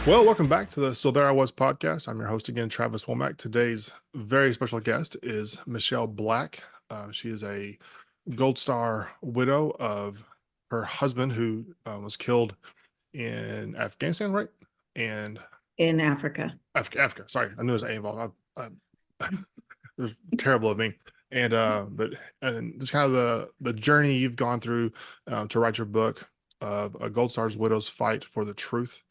Well, welcome back to the So There I Was podcast. I'm your host again, Travis Womack. Today's very special guest is Michelle Black. She is a Gold Star widow of her husband who was killed in Afghanistan, right? And In Africa. Africa. Sorry, I knew it was A involved. It was terrible of me. And just kind of the journey you've gone through to write your book of a Gold Star's widow's fight for the truth.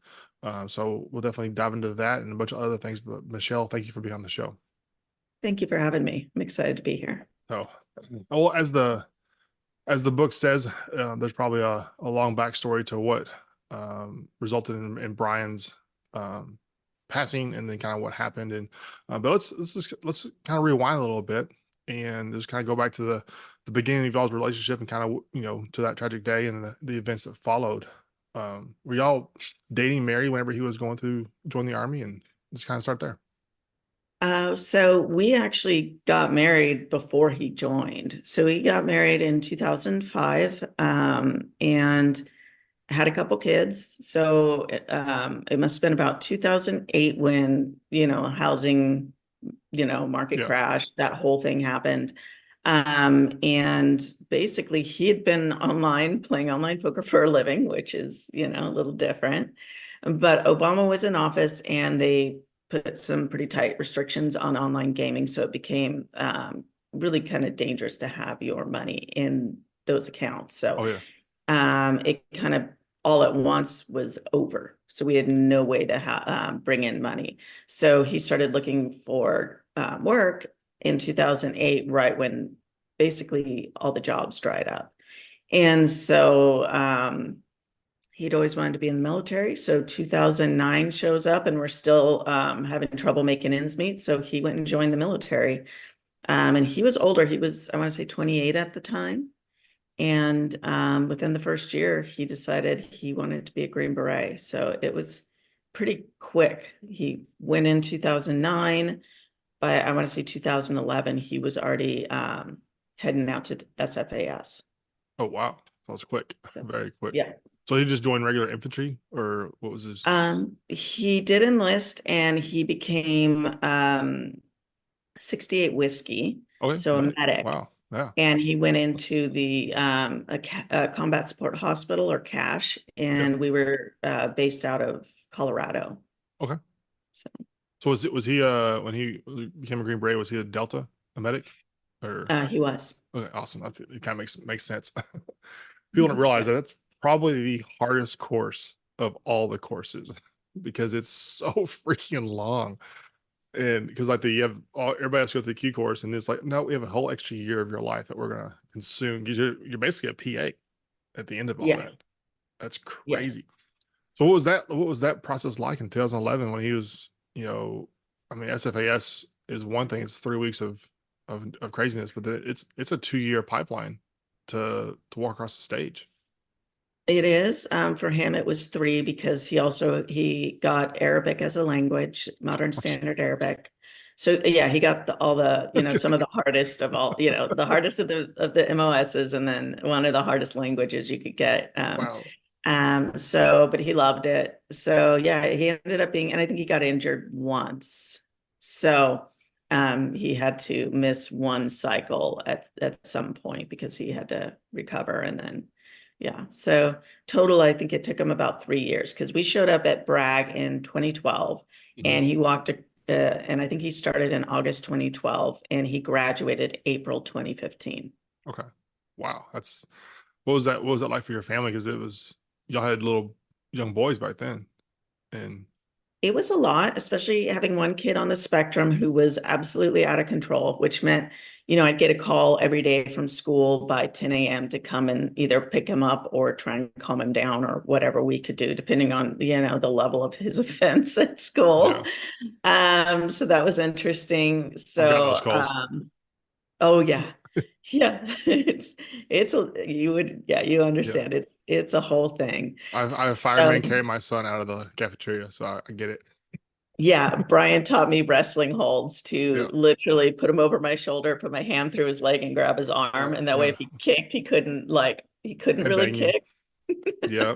So we'll definitely dive into that and a bunch of other things. But Michelle, thank you for being on the show. Thank you for having me. I'm excited to be here. So, well, as the book says, there's probably a long backstory to what resulted in Brian's passing, and then kind of what happened. And but let's kind of rewind a little bit and just kind of go back to the beginning of y'all's relationship and kind of to that tragic day and the events that followed. Were y'all dating Mary whenever he was going to join the army, and just kind of start there? So we actually got married before he joined. So he got married in 2005 and had a couple kids. So it must have been about 2008 when, housing, market Yeah. crash, that whole thing happened. And basically he had been online playing online poker for a living, which is, a little different. But Obama was in office and they put some pretty tight restrictions on online gaming. So it became really kind of dangerous to have your money in those accounts. So Oh yeah. it kind of all at once was over. So we had no way to bring in money. So he started looking for work in 2008, right when basically all the jobs dried up. And so he'd always wanted to be in the military. So 2009 shows up and we're still having trouble making ends meet. So he went and joined the military. And he was older. He was, I want to say 28 at the time. And within the first year, he decided he wanted to be a Green Beret. So it was pretty quick. He went in 2009. By I want to say 2011, he was already heading out to SFAS. Oh wow, that was quick, So very quick. yeah. So he just joined regular infantry, or what was his? He did enlist and he became 68 whiskey, Okay, so a medic. medic. Wow, yeah. And he went into the a combat support hospital, or cash, Yeah. and we were based out of Colorado. Okay. So So was he when he became a Green Beret, was he a Delta, a medic, or he was. okay, awesome. It kind of makes sense. People don't realize Yeah. that that's probably the hardest course of all the courses because it's so freaking long. And because like you have everybody has to go through the Q course, and it's like, no, we have a whole extra year of your life that we're gonna consume. You're basically a PA at the end of all Yeah. that. That's Yeah. crazy. So what was that? What was that process like in 2011 when he was, I mean, SFAS is one thing; it's 3 weeks of craziness, but it's a 2 year pipeline to walk across the stage. It is. For him, it was three because he got Arabic as a language, modern standard Arabic. So yeah, he got all the, some of the hardest of all, the hardest of the MOSs, and then one of the hardest languages you could get. Wow. But he loved it. So yeah, he ended up being, and I think he got injured once. So he had to miss one cycle at some point because he had to recover, and then yeah. So total, I think it took him about 3 years because we showed up at Bragg in 2012 Mhm. and he walked, and I think he started in August 2012 and he graduated April 2015. Okay. Wow. That's what was that like for your family? Because it was y'all had little young boys back then, and It was a lot, especially having one kid on the spectrum who was absolutely out of control, which meant, I'd get a call every day from school by 10 a.m. to come and either pick him up or try and calm him down or whatever we could do, depending on, the level of his offense at yeah, school. So that was interesting. I've gotten those So, calls. oh yeah. Yeah, you Yeah, understand. It's a whole thing. I have So firemen carry my son out of the cafeteria, so I get it. yeah, Brian taught me wrestling holds to Yeah, literally put him over my shoulder, put my hand through his leg and grab his arm. oh And that way man, if he kicked, he couldn't head really bang you. kick. Yeah,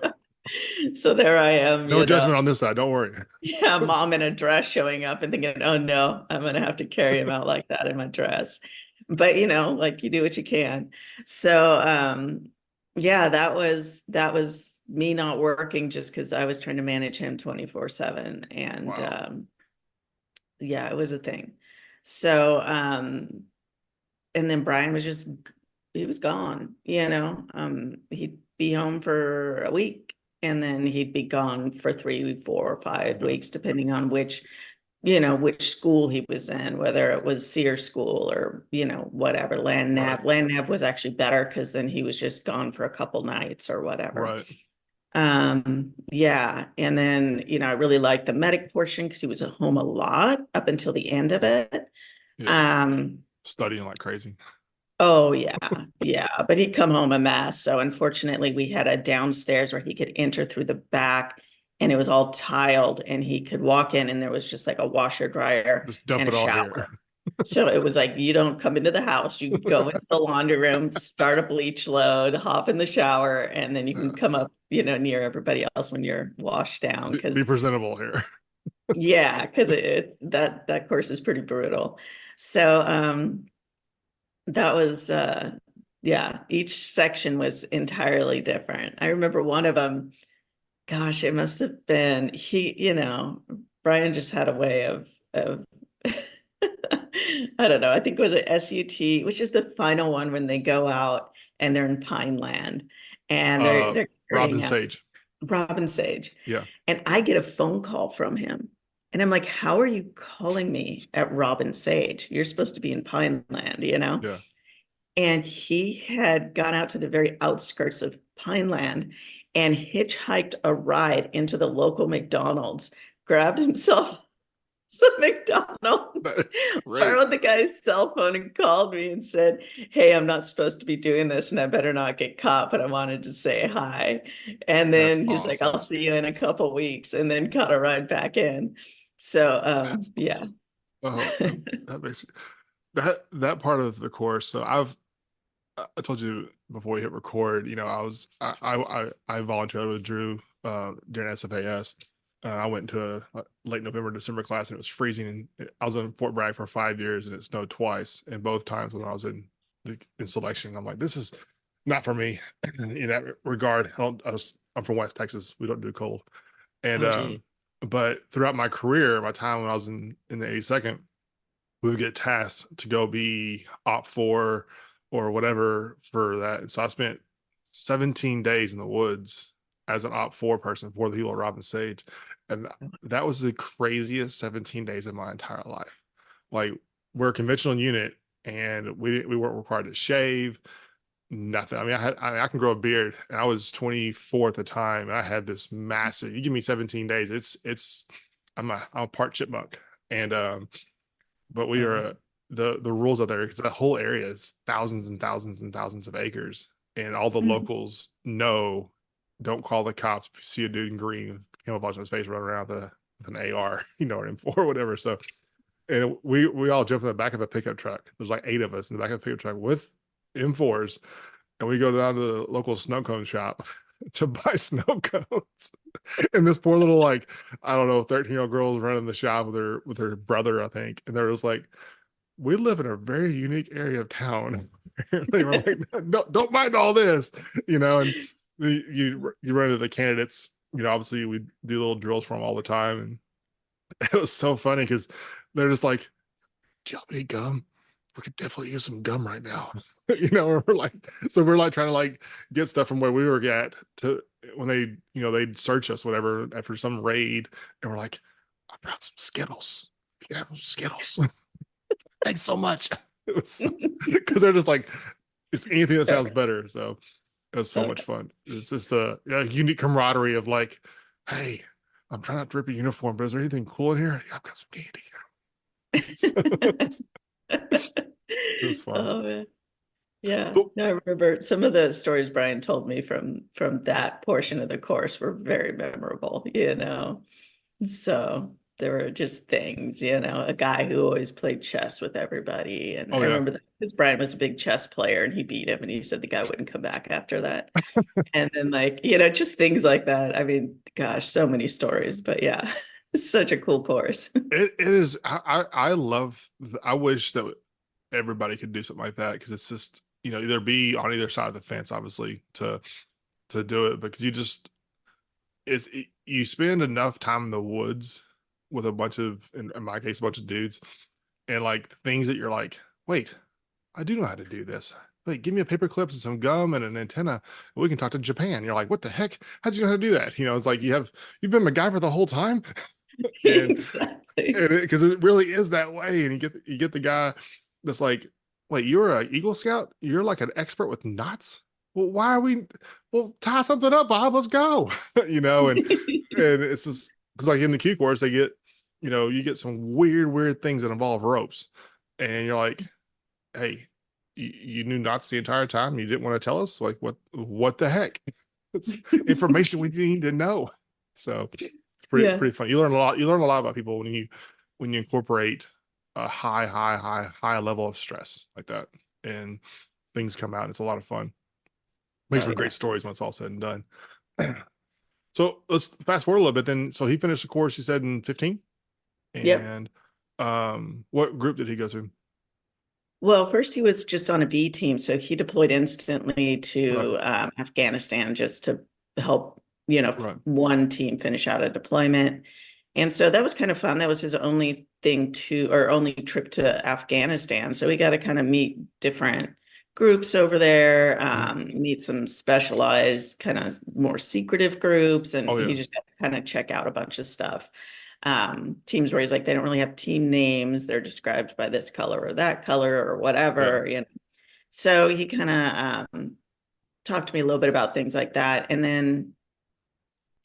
So there I am, No you know. judgment on this side. Don't worry. Yeah, mom in a dress showing up and thinking, oh no, I'm gonna have to carry him out like that in my dress. But you know, like you do what you can. So yeah, that was me not working just because I was trying to manage him 24/7. And Wow. yeah, it was a thing. So and then Brian was just he was gone, you know. He'd be home for a week and then he'd be gone for 3, 4, 5 weeks, depending on which, you know, which school he was in, whether it was Sear school or, you know, whatever, land Right. nav. Land nav was actually better because then he was just gone for a couple nights or whatever. Right. Yeah. And then, you know, I really liked the medic portion because he was at home a lot up until the end of it. Yeah. Um, Studying like crazy. Oh yeah, yeah. But he'd come home a mess. So unfortunately, we had a downstairs where he could enter through the back and it was all tiled and he could walk in and there was just like a washer dryer Just dump and a it all here. shower. So it was like you don't come into the house, you go into the laundry room, start a bleach load, hop in the shower, and then you can Yeah. come up, you know, near everybody else when you're washed down. Be Cause presentable here. yeah, because that course is pretty brutal. So that was yeah, each section was entirely different. I remember one of them, gosh, it must have been he, you know, Brian just had a way of I don't know, I think it was a SUT, which is the final one when they go out and they're in Pine Land and Uh, they're Robin carrying out Sage. Robin Sage. Yeah. And I get a phone call from him. And I'm like, how are you calling me at Robin Sage? You're supposed to be in Pine Land, you know? Yeah. And he had gone out to the very outskirts of Pineland and hitchhiked a ride into the local McDonald's, grabbed himself some That McDonald's, is great. borrowed the guy's cell phone and called me and said, hey, I'm not supposed to be doing this and I better not get caught, but I wanted to say hi. And That's then he's like, I'll awesome. see you in a couple weeks, and then caught a ride back in. So That's yeah. awesome. Oh, that makes me that part of the course. So I told you before we hit record, I was I volunteered with Drew during SFAS. I went to a late November, December class and it was freezing. And I was in Fort Bragg for 5 years and it snowed twice. And both times when I was in selection, I'm like, this is not for me in that regard. I'm from West Texas. We don't do cold. And Oh, gee. but throughout my career, my time when I was in the 82nd, we would get tasked to go be op 4 or whatever for that. And so I spent 17 days in the woods as an op 4 person for the people at Robin Sage. And that was the craziest 17 days of my entire life. Like, we're a conventional unit and we weren't required to shave, nothing. I can grow a beard and I was 24 at the time. And I had this massive, you give me 17 days, I'm a part chipmunk. And but we Oh, are the rules out there because the whole area is thousands and thousands and thousands of acres, and all the mhm. locals know, don't call the cops if you see a dude in green with camouflage on his face running around with an AR, or whatever. So, and we all jump in the back of a pickup truck. There's like 8 of us in the back of a pickup truck with M4s, and we go down to the local snow cone shop to buy snow cones. And this poor little, like, I don't know, 13-year-old girl is running the shop with her brother, I think. And they're just like, we live in a very unique area of town. They were like, no, don't mind all this, and you run into the candidates. Obviously we do little drills for them all the time, and it was so funny because they're just like, "Do you have any gum? We could definitely use some gum right now." We're like, so we're like trying to like get stuff from where we were at to when they'd search us, whatever, after some raid, and we're like, I brought some Skittles. You can have some Skittles. Thanks so much. It was because they're just like, it's anything that sounds Sure. better. So it was so much Okay. fun. It's just a unique camaraderie of like, hey, I'm trying not to rip a uniform, but is there anything cool in here? Yeah, I've got some candy. So, it was fun. Oh man. Yeah. Cool. No, I remember some of the stories Brian told me from that portion of the course were very memorable, you know. So there were just things, a guy who always played chess with everybody. And Oh I yeah. remember that because Brian was a big chess player and he beat him and he said the guy wouldn't come back after that. And then like, just things like that. I mean, gosh, so many stories, but yeah, it's such a cool course. It is. I love. I wish that everybody could do something like that because it's just either be on either side of the fence, obviously, to do it because you spend enough time in the woods with a bunch of in my case a bunch of dudes and like things that you're like, wait, I do know how to do this. Wait, give me a paper clips and some gum and an antenna. And we can talk to Japan. You're like, what the heck? How'd you know how to do that? It's like you've been MacGyver the whole time, and Exactly. because it really is that way. And you get the guy that's like, wait, you're an Eagle Scout? You're like an expert with knots? Well, why are we? Well, tie something up, Bob. Let's go. And it's just because like in the Q course, they get, you get some weird things that involve ropes, and you're like, hey, you knew knots the entire time. You didn't want to tell us, like what the heck? It's information we need to know. So it's Yeah. pretty fun. You learn a lot. You learn a lot about people when you incorporate a high level of stress like that, and things come out. It's a lot of fun. Makes Oh for yeah. great stories when it's all said and done. So let's fast forward a little bit. Then, so he finished the course. You said in 15, Yep. and what group did he go to? Well, first he was just on a B team, so he deployed instantly Right, to Afghanistan just to help, right, one team finish out a deployment. And so that was kind of fun. That was his only thing or only trip to Afghanistan. So we got to kind of meet different groups over there, mhm. meet some specialized, kind of more secretive groups, Oh and he yeah, just got to kind of check out a bunch of stuff. Teams where he's like, they don't really have team names. They're described by this color or that color or yeah, whatever. So he kind of talked to me a little bit about things like that. And then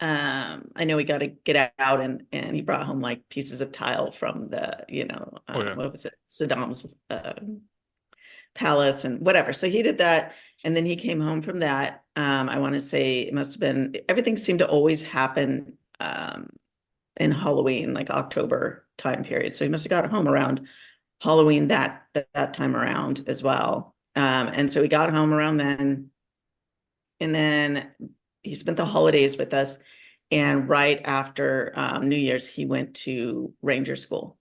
I know we got to get out and he brought home like pieces of tile from the, oh yeah, what was it? Saddam's palace and whatever. So he did that. And then he came home from that. I want to say it must have been, everything seemed to always happen in Halloween, like October time period. So he must have got home around Halloween that time around as well. And so he got home around then, and then he spent the holidays with us. And right after New Year's, he went to Ranger School.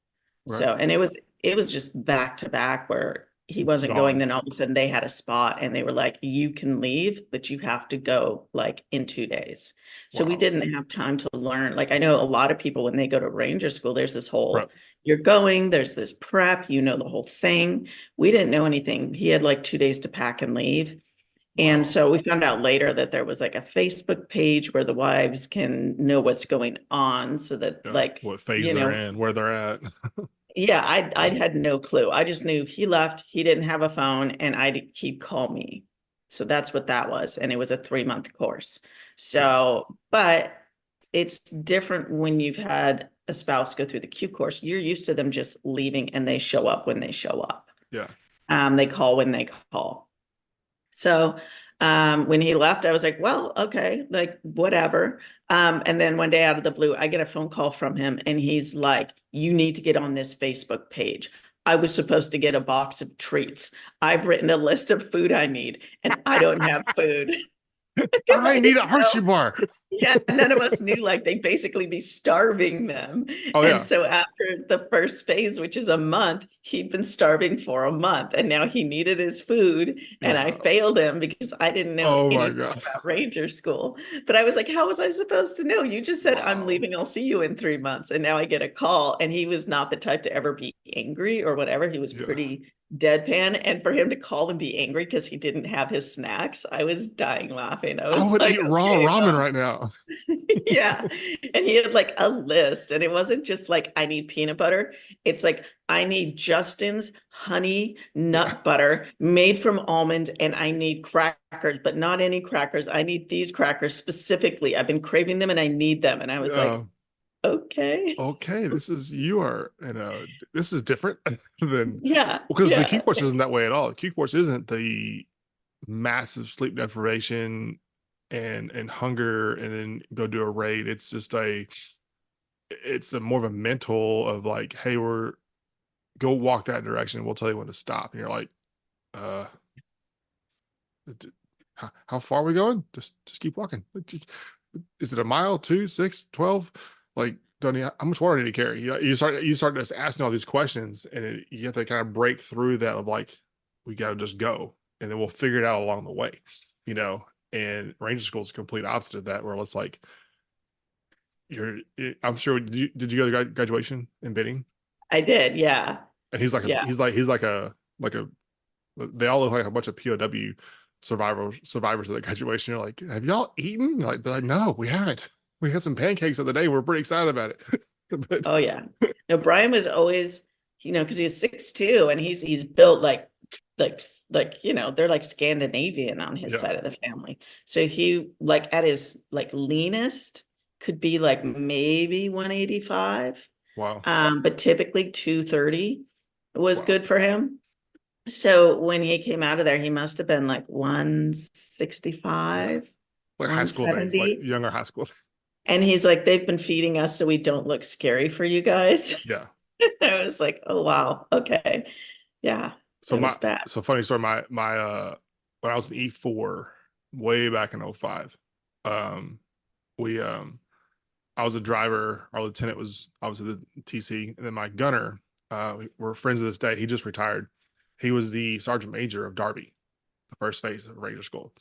right. So, and it was just back to back where he wasn't going. Gone. Then all of a sudden they had a spot and they were like, you can leave, but you have to go like in 2 days. So we Wow. didn't have time to learn. Like I know a lot of people when they go to Ranger School, there's this Right. whole you're going, there's this prep, the whole thing. We didn't know anything. He had like 2 days to pack and leave. And Wow. so we found out later that there was like a Facebook page where the wives can know what's going on so that Yeah. like, What phase they're in, where they're at. yeah, I had no clue. I just knew he left, he didn't have a phone, and he'd call me. So that's what that was. And it was a 3-month course. Yeah. So, but it's different when you've had a spouse go through the Q course. You're used to them just leaving and they show up when they show up. Yeah. They call when they call. So when he left, I was like, well, okay, like whatever. And then one day out of the blue, I get a phone call from him and he's like, you need to get on this Facebook page. I was supposed to get a box of treats. I've written a list of food I need and I don't have food because I I need a didn't Hershey know. bar. Yeah, none of us knew like they'd basically be starving them. Oh And yeah. so after the first phase, which is a month, he'd been starving for a month and now he needed his food. And I Yeah. failed him because I didn't know Oh my anything God. about Ranger School. But I was like, how was I supposed to know? You just said, I'm Wow. leaving, I'll see you in 3 months. And now I get a call. And he was not the type to ever be angry or whatever. He was Yeah. pretty deadpan. And for him to call and be angry because he didn't have his snacks, I was dying laughing. I I was would like, eat raw okay, ramen well. right now. Yeah. And he had like a list, and it wasn't just like, I need peanut butter. It's like, I need Justin's honey Yeah. nut butter made from almond, and I need crackers, but not any crackers. I need these crackers specifically. I've been craving them and I need them. And I was like, Yeah. okay. Okay. You are, this is different than, Yeah. because the Q Yeah. course isn't that way at all. The Q course isn't the massive sleep deprivation and hunger and then go do a raid. It's just it's a more of a mental of like, hey, we're go walk that direction. We'll tell you when to stop. And you're like, uh, how far are we going? Just keep walking. Is it a mile, 2, 6, 12? Like, don't you, how much water do you carry? You start just asking all these questions, and you have to kind of break through that of like, we got to just go, and then we'll figure it out along the way, you know. And Ranger School is the complete opposite of that, where it's like I'm sure. Did you go to graduation in Benning? I did. Yeah. And he's like a Yeah. he's like a they all look like a bunch of POW survivors of the graduation. You're like, have y'all eaten? They're like, no, we haven't. We had some pancakes the other day. We're pretty excited about it. But Oh yeah. No, Brian was always, because he was 6'2", and he's built they're like Scandinavian on his yeah, side of the family. So he like at his like leanest could be like maybe 185. wow, But typically 230 was wow, good for him. So when he came out of there, he must have been like yeah, 165, like high school days, like 170. younger high school. And he's like, they've been feeding us so we don't look scary for you guys. Yeah. I was like, oh wow, okay. Yeah, So that my was bad. so funny story. My when I was in E4 way back in '05, um, we I was a driver. Our lieutenant was obviously the TC, and then my gunner. We're friends to this day. He just retired. He was the sergeant major of Darby, the first phase of Ranger School,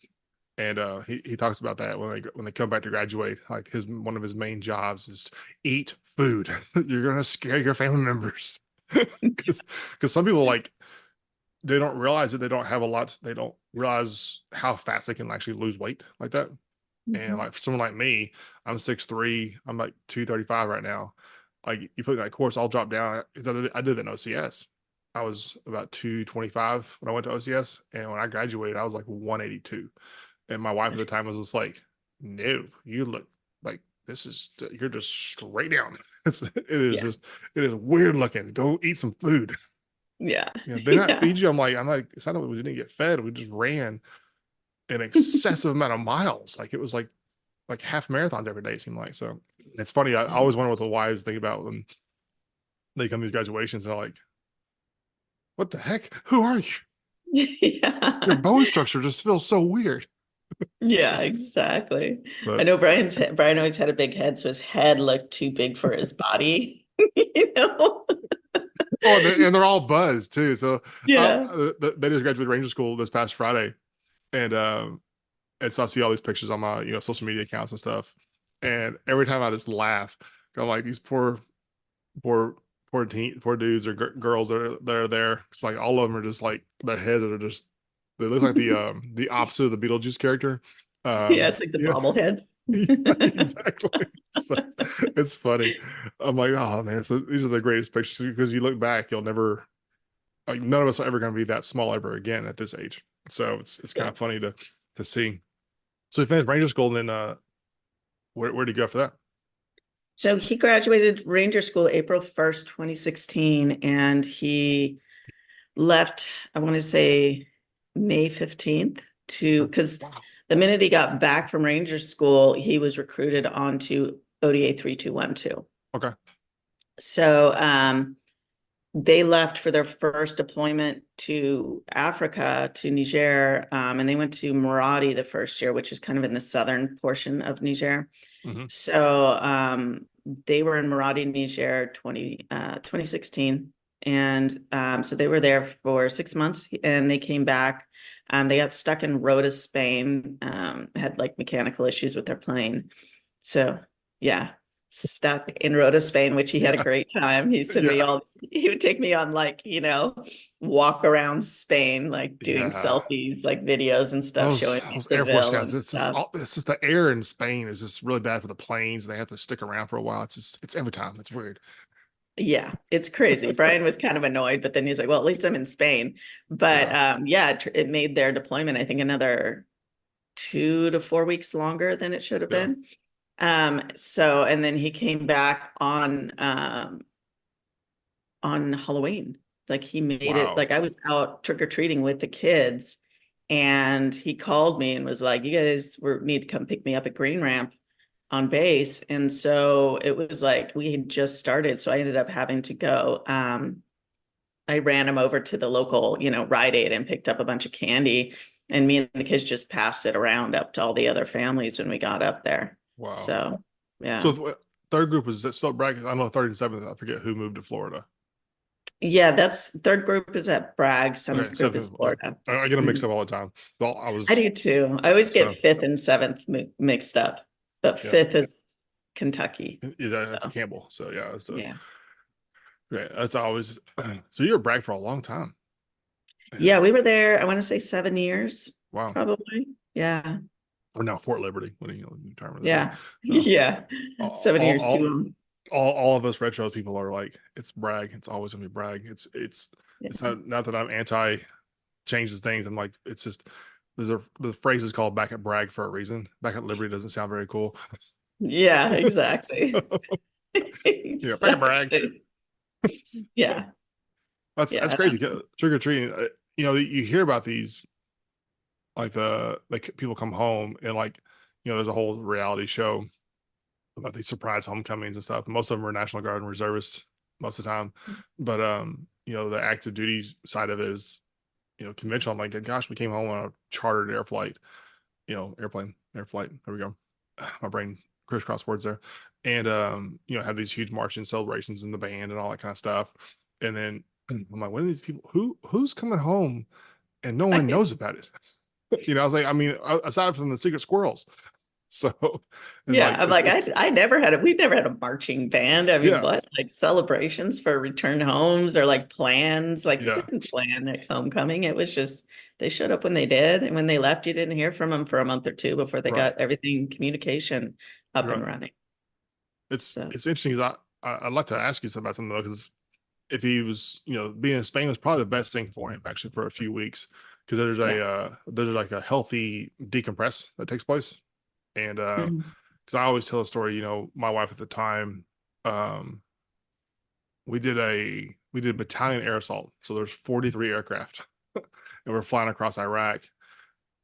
and he talks about that when they come back to graduate. Like his one of his main jobs is eat food. You're gonna scare your family members because some people like they don't realize that they don't have a lot. They don't realize how fast they can actually lose weight like that. And Mhm. like for someone like me, I'm 6'3", I'm like 235 right now. Like you put me in that course, I'll drop down. I did it in OCS. I was about 225 when I went to OCS. And when I graduated, I was like 182. And my wife at the time was just like, no, you look like you're just straight down. Yeah, It is weird looking. Go eat some food. yeah, They not yeah, feed you. I'm like, it's not that we didn't get fed. We just ran an excessive amount of miles. Like it was like half marathons every day, it seemed like. So it's funny. I always wonder what the wives think about when they come to these graduations and they're like, what the heck? Who are you? Your yeah, bone structure just feels so weird. yeah, exactly. I But know Brian always had a big head, so his head looked too big for his body. You know? oh, and they're all buzzed too. So Yeah. they just graduated Ranger School this past Friday, and so I see all these pictures on my social media accounts and stuff, and every time I just laugh. I'm like these poor poor dudes or girls that are there. It's like all of them are just like their heads are just they look like the opposite of the Beetlejuice character. Yeah, it's like the Yeah, bobbleheads. yeah, exactly. So it's funny. I'm like, oh man, so these are the greatest pictures because you look back, you'll never like none of us are ever going to be that small ever again at this age. So it's kind Yeah. of funny to see. So you finished Ranger School, and then where did you go for that? So he graduated Ranger School April 1st, 2016, and he left, I want to say May 15th because Wow. the minute he got back from Ranger School, he was recruited onto ODA 3212. Okay. So they left for their first deployment to Africa, to Niger, and they went to Maradi the first year, which is kind of in the southern portion of Niger. Mm-hmm. So they were in Maradi, Niger, 2016. And so they were there for 6 months and they came back. They got stuck in Rota, Spain, had like mechanical issues with their plane. So yeah, stuck in Rota, Spain, which he had a Yeah. great time. Yeah. He would take me on like, walk around Spain, like doing Yeah. selfies, like videos and stuff, showing me Those Air Force Seville guys, and stuff. it's just the air in Spain is just really bad for the planes. They have to stick around for a while. It's every time. It's weird. Yeah, it's crazy. Brian was kind of annoyed, but then he's like, well, at least I'm in Spain. But Yeah. yeah, it made their deployment, I think, another 2 to 4 weeks longer than it should have Yeah. been. So and then he came back on Halloween. Like he made it, Wow. like I was out trick-or-treating with the kids and he called me and was like, you guys need to come pick me up at Green Ramp. on base. And so it was like we had just started. So I ended up having to go. I ran him over to the local, Rite Aid and picked up a bunch of candy. And me and the kids just passed it around up to all the other families when we got up there. Wow. So, So yeah. third group is that still Bragg? I know third and seventh. I forget who moved to Florida. Yeah, that's third group is at Bragg, Okay, seventh group is seventh. Florida. I get them mixed Mhm. up all the time. Well, I I was do too. I always get so fifth and seventh mixed up, but yeah. fifth is Kentucky. Yeah, that's So, Campbell. So yeah, so yeah. yeah, that's always. So you were Bragg for a long time. Yeah, Man, we were there, I want to say 7 years, wow. probably. Yeah. Or now Fort Liberty. What do you know? The term of the day. Yeah. No, Yeah. all, 7 years too all, long. all of us retro people are like, it's Bragg. It's always gonna be Bragg. Yeah. It's not that I'm anti changes things. I'm like, it's just the phrase is called back at Bragg for a reason. Back at Liberty doesn't sound very cool. Yeah, So, exactly. back at Bragg. Exactly. Yeah. That's Yeah. crazy. Trick or treating. You hear about these like like people come home and like there's a whole reality show about these surprise homecomings and stuff. Most of them are National Guard and reservists most of the time, but the active duty side of it is conventional. I'm like, gosh, we came home on a chartered air flight, air flight. There we go. My brain crisscross words there, and had these huge marching celebrations in the band and all that kind of stuff, and then I'm like, when are these people? Who's coming home and no one knows about it? I was like, I mean, aside from the secret squirrels. So, and Yeah, like, I'm like, I never had we've never had a marching band. I mean, yeah, what, like celebrations for return homes or like plans? Like we yeah, didn't plan a homecoming. It was just they showed up when they did, and when they left, you didn't hear from them for a month or two before they right, got everything communication up and right. running. So It's interesting because I'd like to ask you something about something though, because if he was, being in Spain was probably the best thing for him actually for a few weeks because yeah. there's like a healthy decompress that takes place, and Mhm. because I always tell a story, my wife at the time, um, we did battalion air assault, so there's 43 aircraft, and we're flying across Iraq,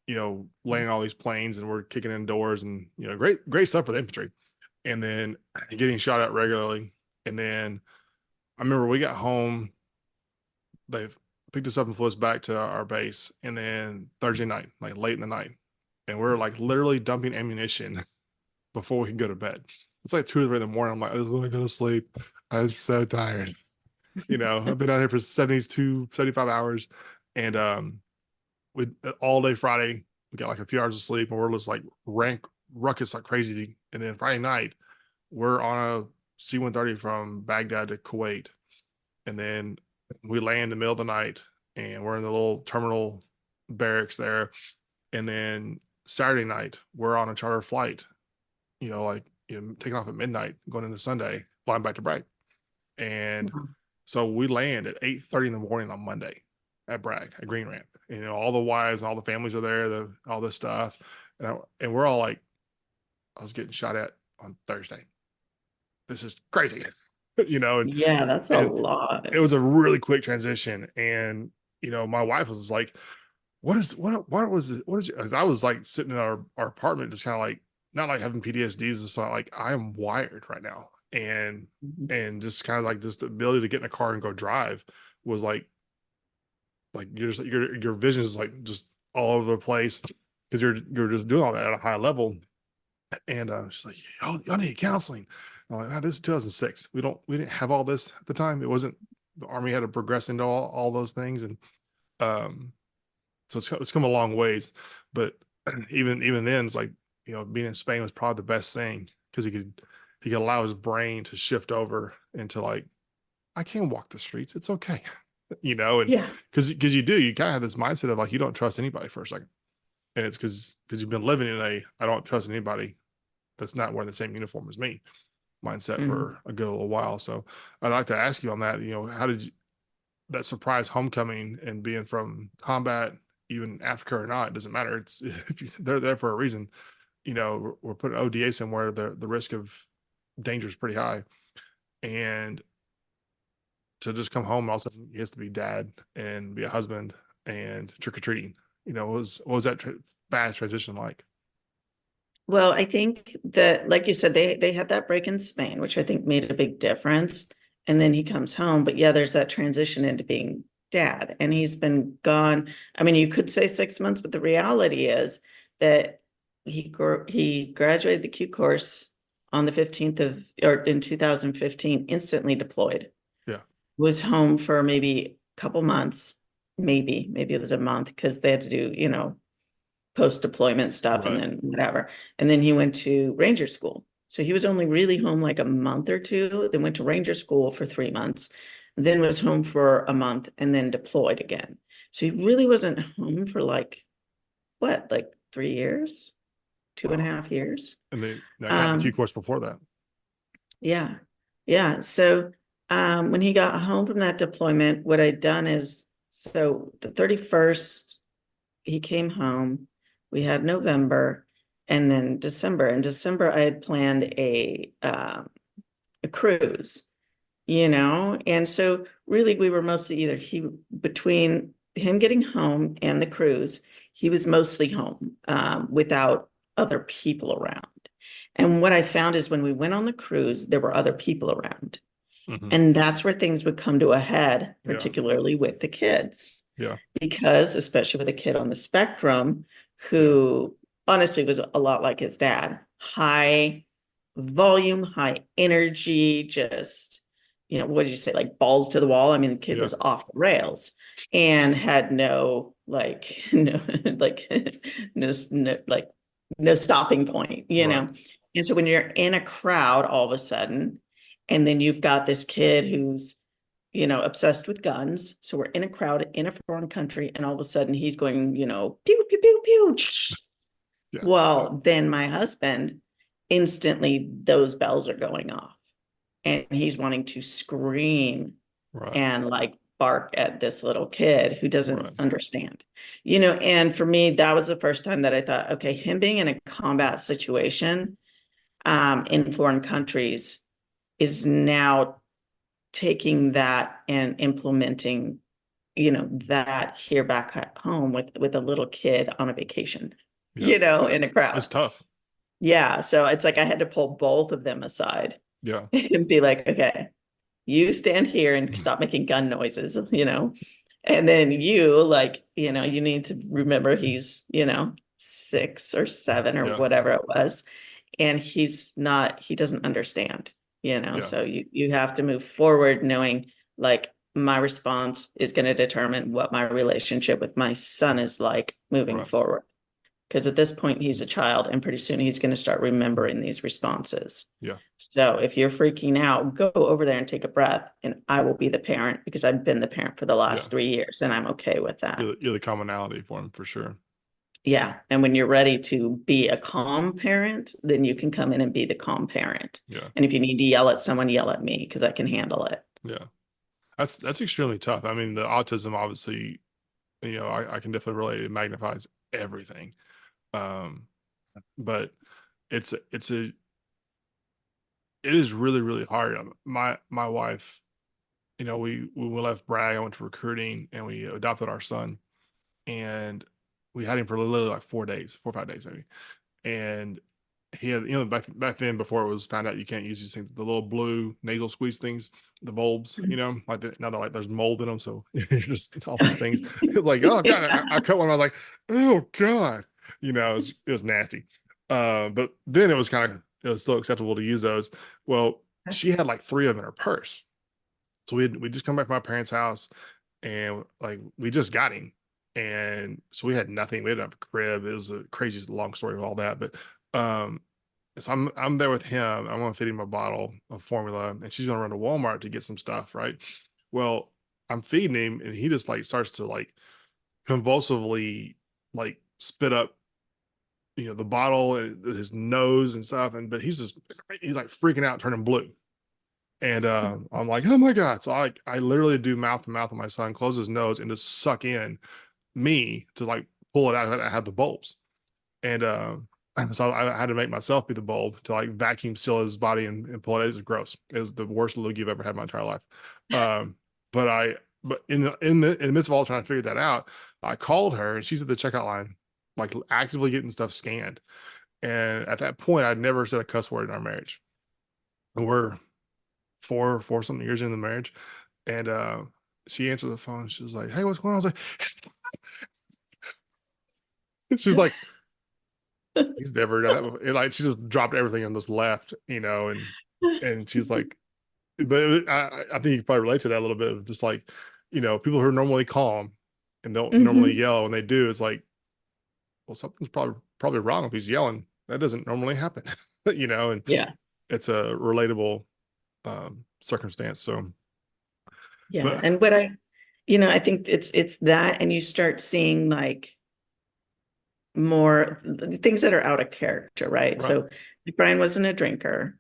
landing all these planes, and we're kicking in doors, and great stuff for the infantry, and then getting shot at regularly, and then I remember we got home. They picked us up and flew us back to our base. And then Thursday night, like late in the night, and we're like literally dumping ammunition before we can go to bed. It's like 2 or 3 in the morning. I'm like, I just want to go to sleep. I'm so tired. I've been out here for 72, 75 hours. And with all day Friday, we got like a few hours of sleep and we're just like rank ruckus like crazy. And then Friday night, we're on a C-130 from Baghdad to Kuwait. And then we land in the middle of the night and we're in the little terminal barracks there. And then Saturday night, we're on a charter flight, taking off at midnight, going into Sunday, flying back to Bragg. And so we land at 8:30 in the morning on Monday at Bragg, at Green Ramp. And, all the wives and all the families are there, all this stuff. And we're all like, I was getting shot at on Thursday. This is crazy, and Yeah, that's a and lot. it was a really quick transition. And my wife was like, what was it, what is it? As I was like sitting in our apartment, just kind of like not like having PTSDs, it's not like I am wired right now, Mhm. and just kind of like this the ability to get in a car and go drive was like you're just your vision is like just all over the place because you're just doing all that at a high level. And she's like, y'all need counseling. I'm like, this is 2006. We didn't have all this at the time. It wasn't the army had to progress into all those things, and um, so it's come a long ways. But even then, it's like being in Spain was probably the best thing because he could allow his brain to shift over into like I can walk the streets. It's okay, and Yeah. because you kind of have this mindset of like you don't trust anybody for a second, and it's because you've been living in a I don't trust anybody that's not wearing the same uniform as me mindset Mhm. for a good little while. So I'd like to ask you on that. How did you that surprise homecoming and being from combat, even Africa or not, it doesn't matter. It's if they're there for a reason. We're putting ODA somewhere. The risk of danger is pretty high, and to just come home, also he has to be dad and be a husband and trick or treating. What was that fast transition like? Well, I think that, like you said, they had that break in Spain, which I think made a big difference. And then he comes home, but yeah, there's that transition into being dad, and he's been gone. I mean, you could say 6 months, but the reality is that he graduated the Q course on the 15th of or in 2015, instantly deployed. Yeah. Was home for maybe a couple months, maybe it was a month because they had to do, post deployment stuff and Right. then whatever. And then he went to Ranger school. So he was only really home like a month or two, then went to Ranger school for 3 months, then was home for a month and then deployed again. So he really wasn't home for like what, like 3 years, two and a Wow. half years. And then I got the Q Um, course before that. yeah. Yeah. So when he got home from that deployment, what I'd done is so the 31st he came home. We had November and then December. In December, I had planned a cruise, and so really we were mostly either he between him getting home and the cruise, he was mostly home without other people around. And what I found is when we went on the cruise, there were other people around. Hmm. And that's where things would come to a head, Yeah. particularly with the kids Yeah. because especially with a kid on the spectrum Yeah. who honestly was a lot like his dad, high volume, high energy, just, what did you say, like balls to the wall? I mean, the kid Yeah. was off the rails and had no, like, no, like, no, like, no stopping point, Right. And so when you're in a crowd all of a sudden, and then you've got this kid who's obsessed with guns. So we're in a crowd in a foreign country, and all of a sudden he's going, pew, pew, pew, pew. Yeah. Well, then my husband, instantly those bells are going off, and he's wanting to scream Right. and like bark at this little kid who doesn't Right. understand. And for me, that was the first time that I thought, okay, him being in a combat situation in foreign countries is now taking that and implementing, that here back at home with a little kid on a vacation, Yeah. in a It's crowd. tough. Yeah. So it's like I had to pull both of them aside Yeah. and be like, okay, you stand here and stop making gun noises, and then you like, you need to remember he's, 6 or 7 or Yeah. whatever it was. And he doesn't understand, Yeah. so you have to move forward knowing like my response is going to determine what my relationship with my son is like moving Right. forward. Because at this point, he's a child, and pretty soon he's going to start remembering these responses. Yeah. So if you're freaking out, go over there and take a breath, and I will be the parent because I've been the parent for the Yeah. last 3 years, and I'm okay with that. You're the commonality for him for sure. Yeah. And when you're ready to be a calm parent, then you can come in and be the calm parent. Yeah. And if you need to yell at someone, yell at me because I can handle it. Yeah. That's extremely tough. I mean, the autism obviously, I can definitely relate. It magnifies everything. Um, but it's a it is really, really hard. My wife, when we left Bragg, I went to recruiting and we adopted our son, and we had him for literally like 4 days, 4 or 5 days maybe. And he had, back then before it was found out you can't use these things, the little blue nasal squeeze things, the bulbs, like now they're like there's mold in them, so you're just all these things. Like, oh god, I cut one. I was like, oh god, it was nasty. But then it was still acceptable to use those. Well, she had like three of them in her purse, so we just come back from my parents' house, and like we just got him, and so we had nothing. We didn't have a crib. It was a crazy long story of all that, but um, so I'm there with him. I'm gonna feed him a bottle of formula, and she's gonna run to Walmart to get some stuff, right? Well, I'm feeding him, and he just like starts to like convulsively like spit up, the bottle and his nose and stuff, and but he's like freaking out, turning blue. And I'm like, oh my God. So I literally do mouth to mouth with my son, close his nose and just suck in me to like pull it out. I had the bulbs. And so I had to make myself be the bulb to like vacuum seal his body and pull it out. It was gross. It was the worst loogie I've ever had in my entire life. Um, but in the midst of all trying to figure that out, I called her and she's at the checkout line, like actively getting stuff scanned. And at that point, I'd never said a cuss word in our marriage. And we're four something years into the marriage. And she answered the phone. She was like, "Hey, what's going on?" I was like, she was like, "He's never done that before." And like she just dropped everything and just left, and she was like, but I think you probably relate to that a little bit of just like, people who are normally calm and don't normally Mhm. yell when they do, it's like, well, something's probably wrong if he's yelling. That doesn't normally happen, and Yeah. it's a relatable circumstance. So, Yeah. but And I think it's that, and you start seeing like more things that are out of character, right? right, So Brian wasn't a drinker.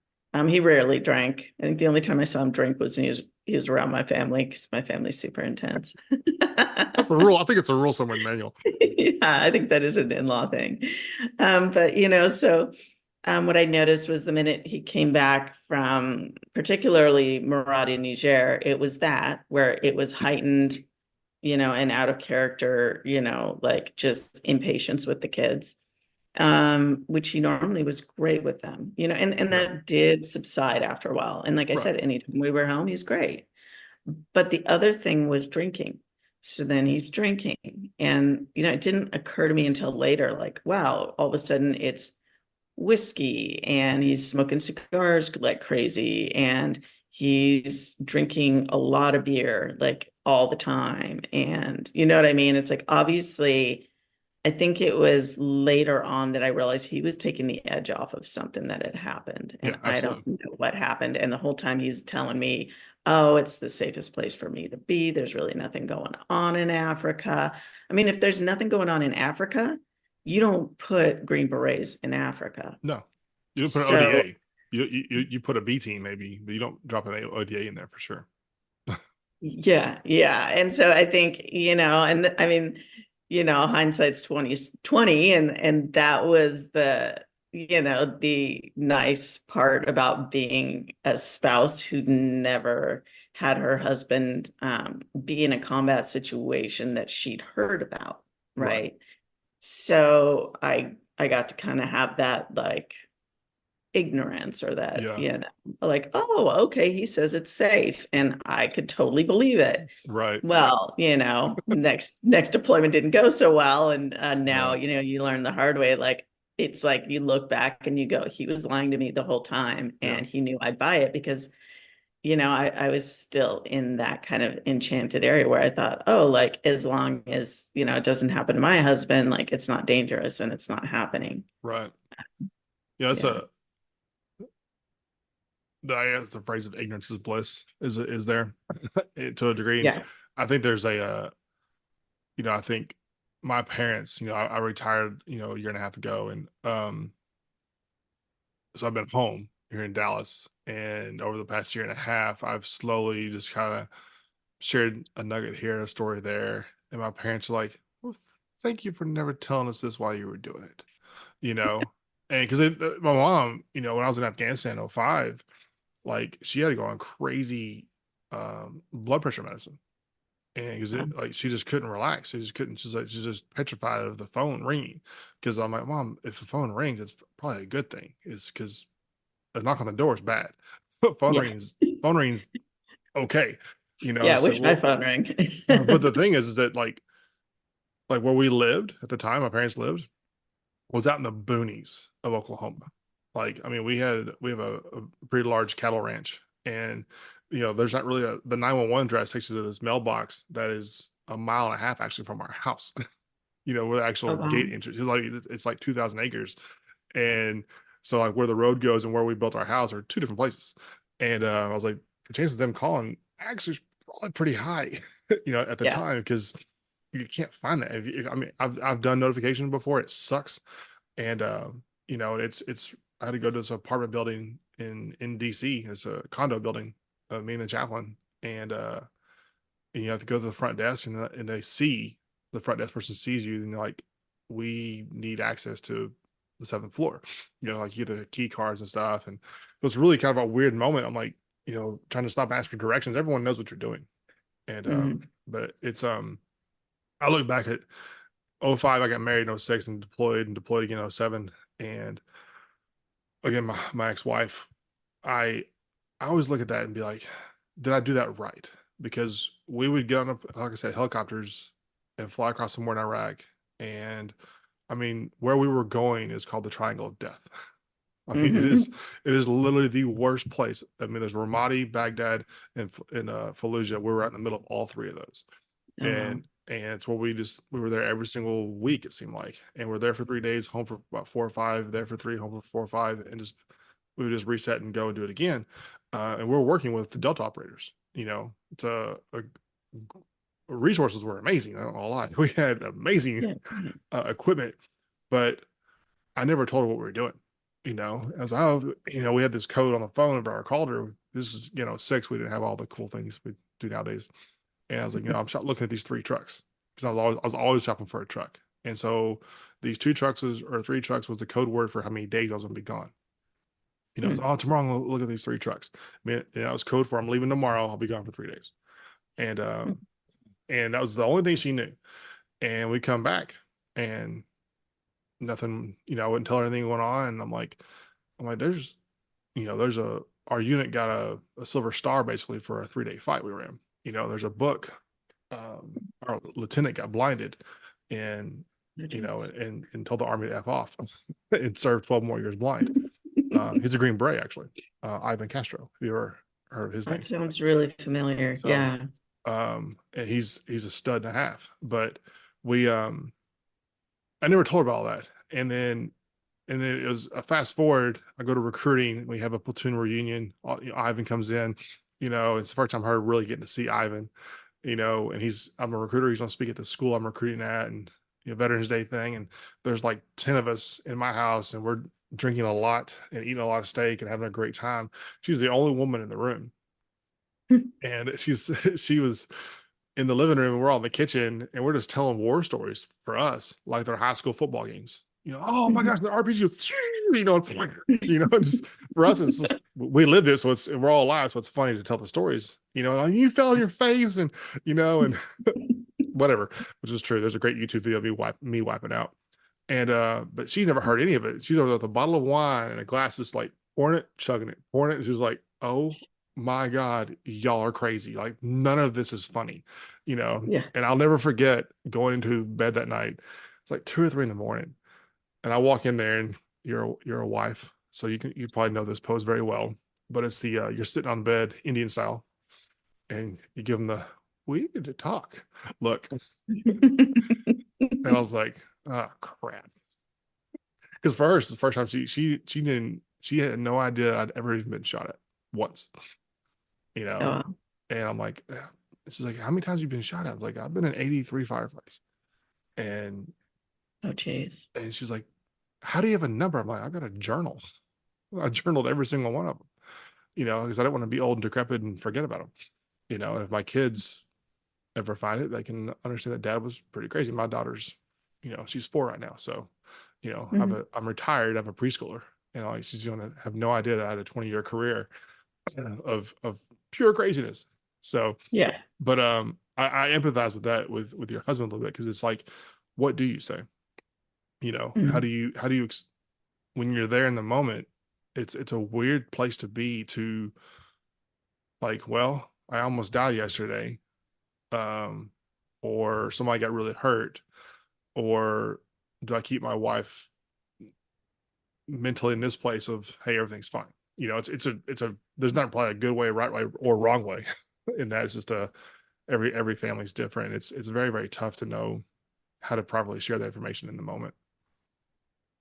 He rarely drank. I think the only time I saw him drink was when he was around my family because my family's super intense. that's the rule. I think it's a rule somewhere in the manual. Yeah, I think that is an in-law thing. But so what I noticed was the minute he came back from particularly Maradi, Niger, it was that where it was heightened, and out of character, like just impatience with the kids, which he normally was great with them, and Yeah, that did subside after a while. And like I right, said, anytime we were home, he's great. But the other thing was drinking. So then he's drinking. And, it didn't occur to me until later, like, wow, all of a sudden it's whiskey and he's smoking cigars like crazy and he's drinking a lot of beer like all the time. And you know what I mean? It's like obviously I think it was later on that I realized he was taking the edge off of something that had happened. yeah, And I don't absolutely, know what happened. And the whole time he's telling me, oh, it's the safest place for me to be. There's really nothing going on in Africa. I mean, if there's nothing going on in Africa, you don't put Green Berets in Africa. no, you don't put an So ODA. You put a B team maybe, but you don't drop an ODA in there for sure. yeah, yeah. And so I think, and I mean, hindsight's 2020, and that was the nice part about being a spouse who never had her husband be in a combat situation that she'd heard about, Right. right? So I got to kind of have that like ignorance or that, Yeah. like, oh, okay, he says it's safe, and I could totally believe it. Right. Well, next deployment didn't go so well, and now Right. you learn the hard way. Like it's like you look back and you go, he was lying to me the whole time, Yeah. and he knew I'd buy it because I was still in that kind of enchanted area where I thought, oh, like as long as it doesn't happen to my husband, like it's not dangerous and it's not happening. Right. Yeah. That's Yeah, I guess the phrase of ignorance is bliss is there to a degree. And yeah. I think there's I think my parents, I retired, a year and a half ago. And so I've been home here in Dallas. And over the past year and a half, I've slowly just kind of shared a nugget here, a story there. And my parents are like, well, thank you for never telling us this while you were doing it, you know? And because my mom, when I was in Afghanistan in '05, like she had to go on crazy blood pressure medicine. And because like she just couldn't relax. She just couldn't, she's just petrified of the phone ringing. Because I'm like, Mom, if the phone rings, it's probably a good thing. It's because a knock on the door is bad. phone Yeah. rings, phone rings okay. Yeah, I So wish my well, phone rang. but the thing is that like where we lived at the time, my parents lived was out in the boonies of Oklahoma. Like, I mean, we have a pretty large cattle ranch, and there's not really the 911 address takes you to this mailbox that is a mile and a half actually from our house. Where the actual Oh, gate wow. entrance is, like it's like 2,000 acres, and so like where the road goes and where we built our house are two different places. And I was like, the chances of them calling actually is probably pretty high, at the Yeah. time because you can't find that. I mean, I've done notification before. It sucks, and it's I had to go to this apartment building in DC. It's a condo building, me and the chaplain, and you have to go to the front desk, and they see the front desk person sees you, and they're like, we need access to the seventh floor. Like you get the key cards and stuff, and it was really kind of a weird moment. I'm like, trying to stop asking for directions. Everyone knows what you're doing, and Mhm. but it's I look back at '05, I got married in '06 and deployed again in '07. And again, my ex-wife, I I always look at that and be like, did I do that right? Because we would get on, like I said, helicopters and fly across somewhere in Iraq. And I mean, where we were going is called the Triangle of Death. I mean, Hmm. it is literally the worst place. I mean, there's Ramadi, Baghdad, and Fallujah. We were right in the middle of all three of those, Oh, wow. and it's where we were there every single week. It seemed like, and we're there for 3 days, home for about 4 or 5, there for three, home for 4 or 5, and just we would just reset and go and do it again. And we're working with the Delta operators. It's resources were amazing. I don't know a lot. We had amazing Yeah. Yeah. equipment, but I never told her what we were doing. I was like, oh, we had this code on the phone of our called her. This is, 6. We didn't have all the cool things we do nowadays. And I was like, I'm looking at these 3 trucks because I was always shopping for a truck. And so these 2 trucks or 3 trucks was the code word for how many days I was going to be gone. Oh, tomorrow I'm going to look at these 3 trucks. I mean, that was code for I'm leaving tomorrow. I'll be gone for 3 days. And, Mm. and that was the only thing she knew. And we come back and nothing, I wouldn't tell her anything going on. And I'm like, there's our unit got a silver star basically for a 3-day fight we were in. There's a book. Our lieutenant got blinded and, Oh, geez. and told the army to F off and served 12 more years blind. He's a Green Beret, actually. Ivan Castro, if you ever heard of his That name. sounds really familiar. So, Yeah. and he's a stud and a half, but we, I never told her about all that. And then it was a fast forward. I go to recruiting. We have a platoon reunion. Ivan comes in. It's the first time I heard really getting to see Ivan. And I'm a recruiter. He's going to speak at the school I'm recruiting at, and Veterans Day thing. And there's like 10 of us in my house, and we're drinking a lot and eating a lot of steak and having a great time. She's the only woman in the room, and she was in the living room, and we're all in the kitchen, and we're just telling war stories for us, like they're high school football games. Oh my gosh, the RPG was, just for us, it's just we live this, so we're all alive, so it's funny to tell the stories. You fell on your face, and whatever, which is true. There's a great YouTube video of me wiping out, and but she never heard any of it. She's over with a bottle of wine and a glass, just like pouring it, chugging it, pouring it. And she's like, "Oh my God, y'all are crazy. Like none of this is funny, Yeah. And I'll never forget going into bed that night. It's like 2 or 3 in the morning, and I walk in there, and you're a wife, so you probably know this pose very well. But it's the you're sitting on bed Indian style, and you give them the we need to talk look, and I was like, oh crap, because for her, it's the first time she had no idea I'd ever even been shot at once, you know. Oh, And I'm like, she's like, how many times have you been shot at? I was like, I've been in 83 firefights. And oh, geez. and she's like, how do you have a number? I'm like, I've got a journal. I journaled every single one of them, because I don't want to be old and decrepit and forget about them. If my kids ever find it, they can understand that dad was pretty crazy. My daughter's, she's 4 right now. So, Mhm. I'm retired. I have a preschooler. Like she's going to have no idea that I had a 20-year career of pure craziness. So, Yeah. but I empathize with that with your husband a little bit, because it's like, what do you say? How Mhm. do you when you're there in the moment? It's a weird place to be, to like, well, I almost died yesterday, um, or somebody got really hurt, or do I keep my wife mentally in this place of, hey, everything's fine? It's a there's not probably a good way, right way, or wrong way. In that, it's just every family's different. It's very, very tough to know how to properly share that information in the moment.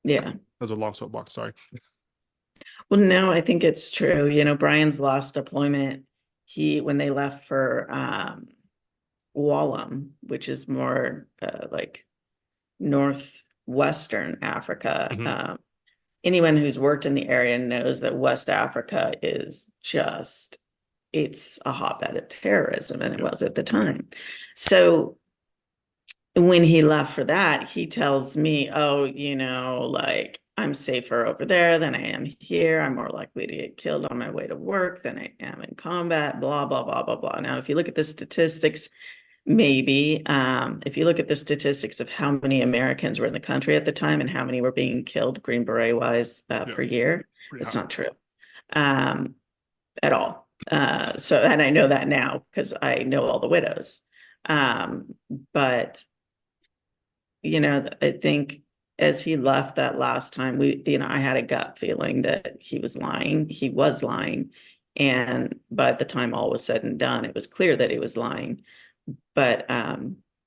Yeah. That's a long soapbox. Sorry. Well, no, I think it's true. Brian's last deployment, when they left for Wallam, which is more like northwestern Africa. Mm-hmm. Anyone who's worked in the area knows that West Africa is it's a hotbed of terrorism, and it Yep. was at the time. So when he left for that, he tells me, oh, like I'm safer over there than I am here. I'm more likely to get killed on my way to work than I am in combat, blah, blah, blah, blah, blah. Now, if you look at the statistics, maybe. If you look at the statistics of how many Americans were in the country at the time and how many were being killed Green Beret wise Yeah, per year, pretty it's high. not true um, at all. So, and I know that now because I know all the widows. But I think as he left that last time, I had a gut feeling that he was lying. He was lying. And by the time all was said and done, it was clear that he was lying. But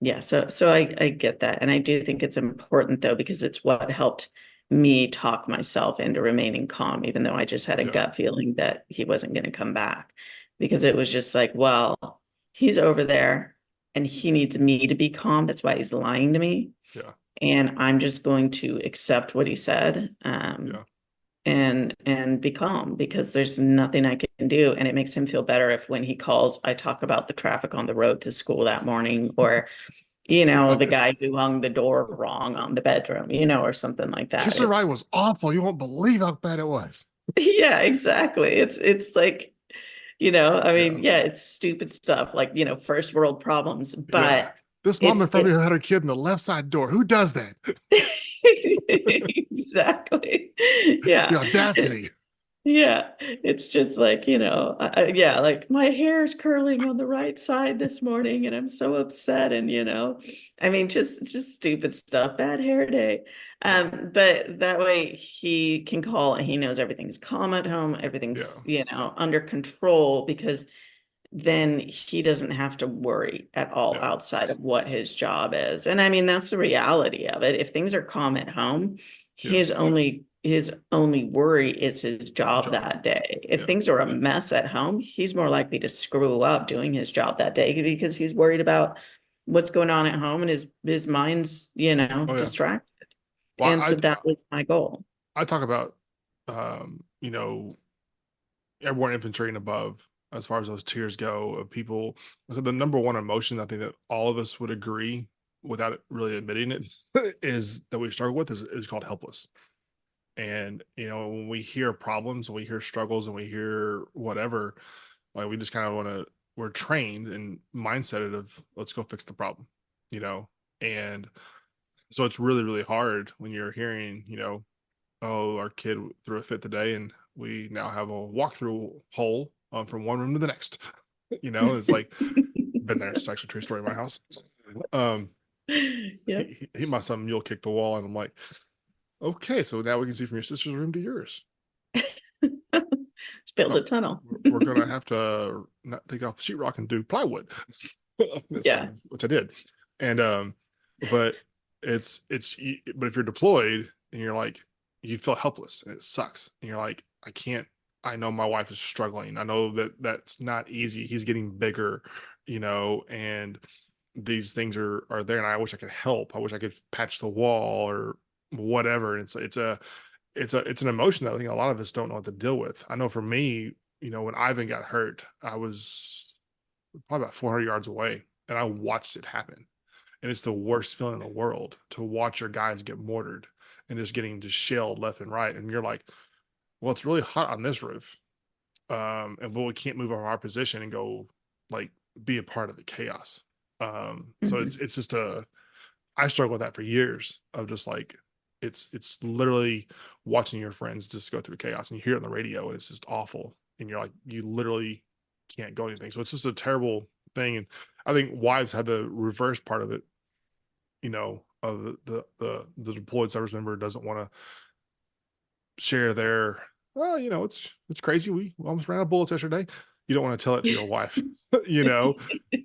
yeah, so I get that. And I do think it's important though, because it's what helped me talk myself into remaining calm, even though I just had a Yeah, gut feeling that he wasn't going to come back. Because it was just like, well, he's over there and he needs me to be calm. That's why he's lying to me. yeah, And I'm just going to accept what he said. yeah, And be calm because there's nothing I can do. And it makes him feel better if when he calls, I talk about the traffic on the road to school that morning, or, the guy who hung the door wrong on the bedroom, or something like that. Kiss the Ride It's was awful. You won't believe how bad it was. yeah, exactly. It's like, I Yeah, mean, yeah, it's stupid stuff like, first world problems, yeah. but This mom it's in front of it me had her kid in the left side door. Who does that? exactly. The Yeah. audacity. Yeah, it's just like, yeah, like my hair is curling on the right side this morning and I'm so upset and I mean just stupid stuff, bad hair day. Yeah, But that way he can call and he knows everything's calm at home, yeah, everything's, under control because then he doesn't have to worry at all yeah, outside of what his job is. And I mean, that's the reality of it. If things are calm at home, yeah. his only worry is his job Job. that day. If Yeah, things are a mess at home, he's more likely to screw up doing his job that day because he's worried about what's going on at home and his mind's, oh yeah. distracted. Well, And so that was my goal. I talk about you know, airborne infantry and above as far as those tiers go of people. So the number one emotion I think that all of us would agree without really admitting it is that we struggle with is called helpless. And when we hear problems, when we hear struggles, and we hear whatever, like we just kind of want to. We're trained and mindseted of let's go fix the problem, you know. And so it's really really hard when you're hearing, oh, our kid threw a fit today, and we now have a walkthrough hole from one room to the next. It's like been there. It's actually a true story in my house. Um, Yep. he must have mule kicked the wall, and I'm like, okay, so now we can see from your sister's room to yours. Let's build a Oh, tunnel. we're gonna have to not take off the sheetrock and do plywood. That's Yeah. fine, which I did, and but but if you're deployed and you're like you feel helpless and it sucks, and you're like I can't. I know my wife is struggling. I know that that's not easy. He's getting bigger, and these things are there, and I wish I could help. I wish I could patch the wall or whatever. And it's an emotion that I think a lot of us don't know what to deal with. I know for me, when Ivan got hurt, I was probably about 400 yards away, and I watched it happen. And it's the worst feeling in the world to watch your guys get mortared and just shelled left and right. And you're like, well, it's really hot on this roof, and but we can't move over our position and go like be a part of the chaos. So Mhm. it's just I struggled with that for years of just like it's literally watching your friends just go through chaos, and you hear it on the radio and it's just awful, and you're like you literally can't go anything. So it's just a terrible thing. And I think wives had the reverse part of it, of the deployed service member doesn't want to share their, well, it's crazy, we almost ran out of bullets yesterday. You don't want to tell it to your wife. you know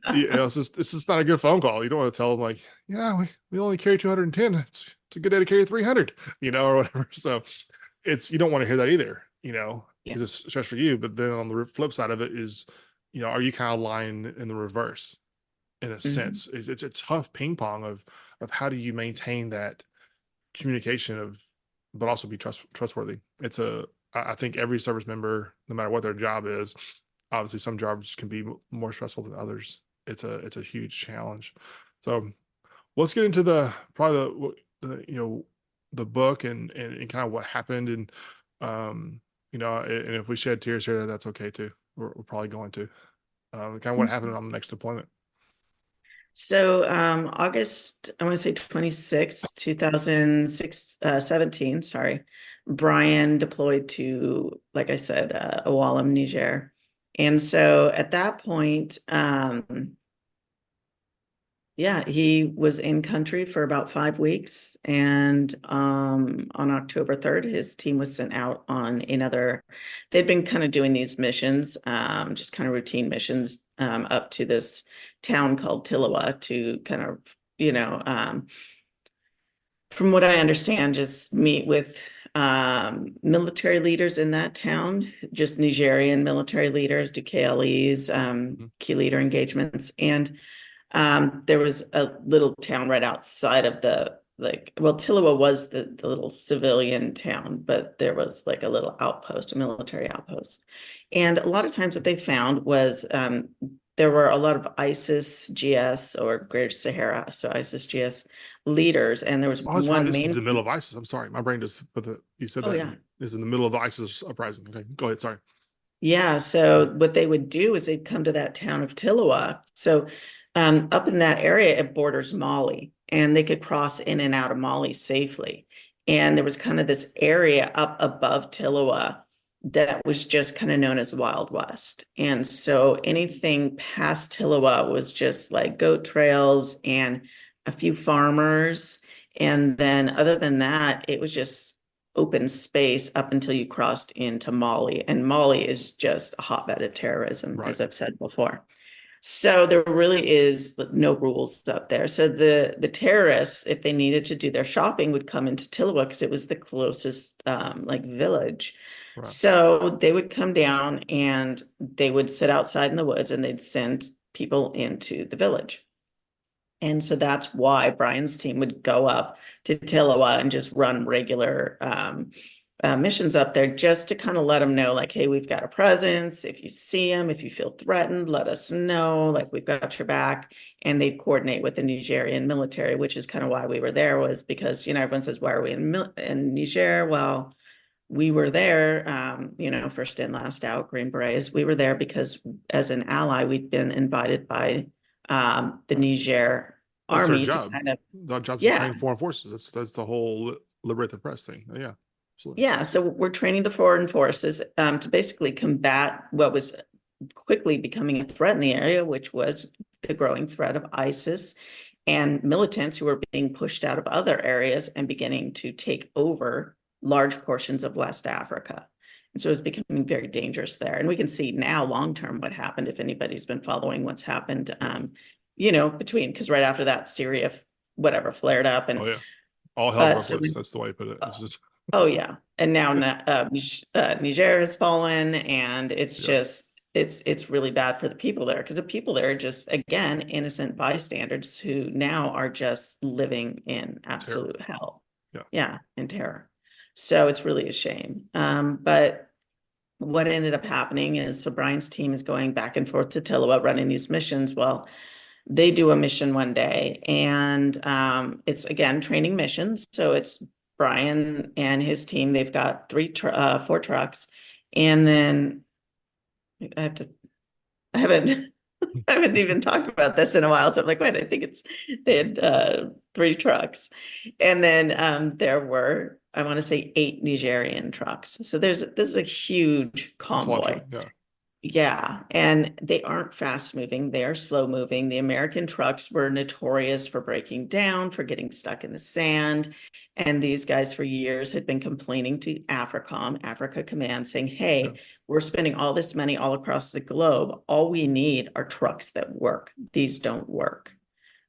it's just not a good phone call. You don't want to tell them like, yeah, we only carry 210. It's a good day to carry 300, or whatever. So you don't want to hear that either, Yeah. because it's stress for you. But then on the flip side of it is, are you kind of lying in the reverse in a Mhm. sense? It's a tough ping pong of how do you maintain that communication but also be trustworthy. I think every service member, no matter what their job is, obviously some jobs can be more stressful than others. It's a huge challenge. So let's get into the probably the book and kind of what happened, and and if we shed tears here, that's okay too. We're probably going to kind of what happened on the next deployment. So August, I want to say 26, 2006, 17, sorry. Brian deployed to, like I said, Awalam, Niger. And so at that point, yeah, he was in country for about 5 weeks. And on October 3rd, his team was sent out on another, they'd been kind of doing these missions, just kind of routine missions up to this town called Tillawa to kind of, you know, from what I understand, just meet with military leaders in that town, just Nigerian military leaders, do KLEs, Mhm. key leader engagements. And there was a little town right outside of the like, well, Tillawa was the little civilian town, but there was like a little outpost, a military outpost. And a lot of times what they found was there were a lot of ISIS GS or Greater Sahara, so ISIS GS leaders, and there was Oh, that's right. one This is main the middle of ISIS. I'm sorry. My brain just put the, you said oh that yeah. and this is in the middle of the ISIS uprising. Okay, go ahead. Sorry. Yeah, so what they would do is they'd come to that town of Tillawa. So up in that area, it borders Mali, and they could cross in and out of Mali safely. And there was kind of this area up above Tillawa that was just kind of known as Wild West. And so anything past Tillawa was just like goat trails and a few farmers. And then other than that, it was just open space up until you crossed into Mali. And Mali is just a hotbed of terrorism, Right. as I've said before. So there really is no rules up there. So the terrorists, if they needed to do their shopping, would come into Tillawa because it was the closest like village. Right. So they would come down and they would sit outside in the woods and they'd send people into the village. And so that's why Brian's team would go up to Tillawa and just run regular missions up there just to kind of let them know, like, hey, we've got a presence. If you see them, if you feel threatened, let us know. Like, we've got your back. And they'd coordinate with the Nigerian military, which is kind of why we were there, was because, everyone says, why are we in Niger? Well, we were there, first in, last out, Green Berets. We were there because as an ally, we'd been invited by the Right. Niger That's their army to job. kind of, Their job's to yeah, train foreign forces. That's the whole liberate the press thing. Oh, yeah, absolutely. yeah. So we're training the foreign forces to basically combat what was quickly becoming a threat in the area, which was the growing threat of ISIS and militants who were being pushed out of other areas and beginning to take over large portions of West Africa. And so it's becoming very dangerous there. And we can see now long term what happened if anybody's been following what's happened, Yeah. between, because right after that, Syria, whatever, flared up. Oh And yeah. All hell broke so loose. That's the way I put it. It's just oh yeah, and now Niger has fallen, and it's yeah, just it's really bad for the people there because the people there are just again innocent bystanders who now are just living in terror. absolute hell, Yeah. yeah, in terror. So it's really a shame. But what ended up happening is so Brian's team is going back and forth to Tillawa running these missions. Well, they do a mission one day and it's again training missions. So it's Brian and his team. They've got four trucks. And then I have to, I haven't, I haven't even talked about this in a while. So I'm like, wait, I think they had three trucks. And then there were, I want to say 8 Nigerian trucks. So this is a huge That's a lot of convoy. truck. Yeah. Yeah, and they aren't fast moving, they are slow moving. The American trucks were notorious for breaking down, for getting stuck in the sand. And these guys for years had been complaining to AFRICOM, Africa Command, saying, Yeah. hey, we're spending all this money all across the globe. All we need are trucks that work. These don't work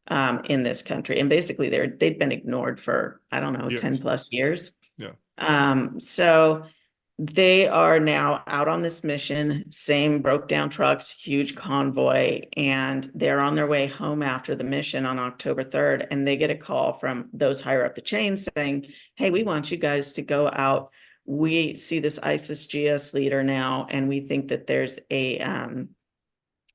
in this country. And basically they'd been ignored for, I don't know, 10 Years. plus years. Yeah. So they are now out on this mission, same broke down trucks, huge convoy, and they're on their way home after the mission on October 3rd. And they get a call from those higher up the chain saying, hey, we want you guys to go out. We see this ISIS GS leader now, and we think that there's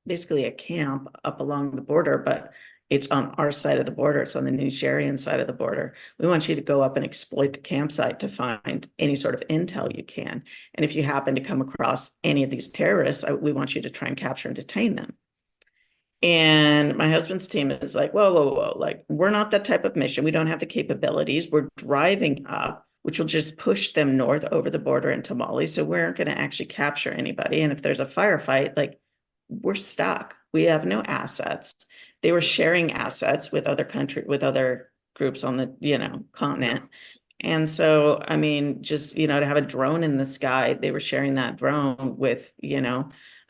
basically a camp up along the border, but it's on our side of the border. It's on the Nigerian side of the border. We want you to go up and exploit the campsite to find any sort of intel you can. And if you happen to come across any of these terrorists, we want you to try and capture and detain them. And my husband's team is like, whoa, whoa, whoa, like, we're not that type of mission. We don't have the capabilities. We're driving up, which will just push them north over the border into Mali. So we aren't going to actually capture anybody. And if there's a firefight, like, we're stuck. We have no assets. They were Yeah. sharing assets with with other groups on the, Yeah. continent. And so, I mean, just, to have a drone in the sky, they were sharing that drone with,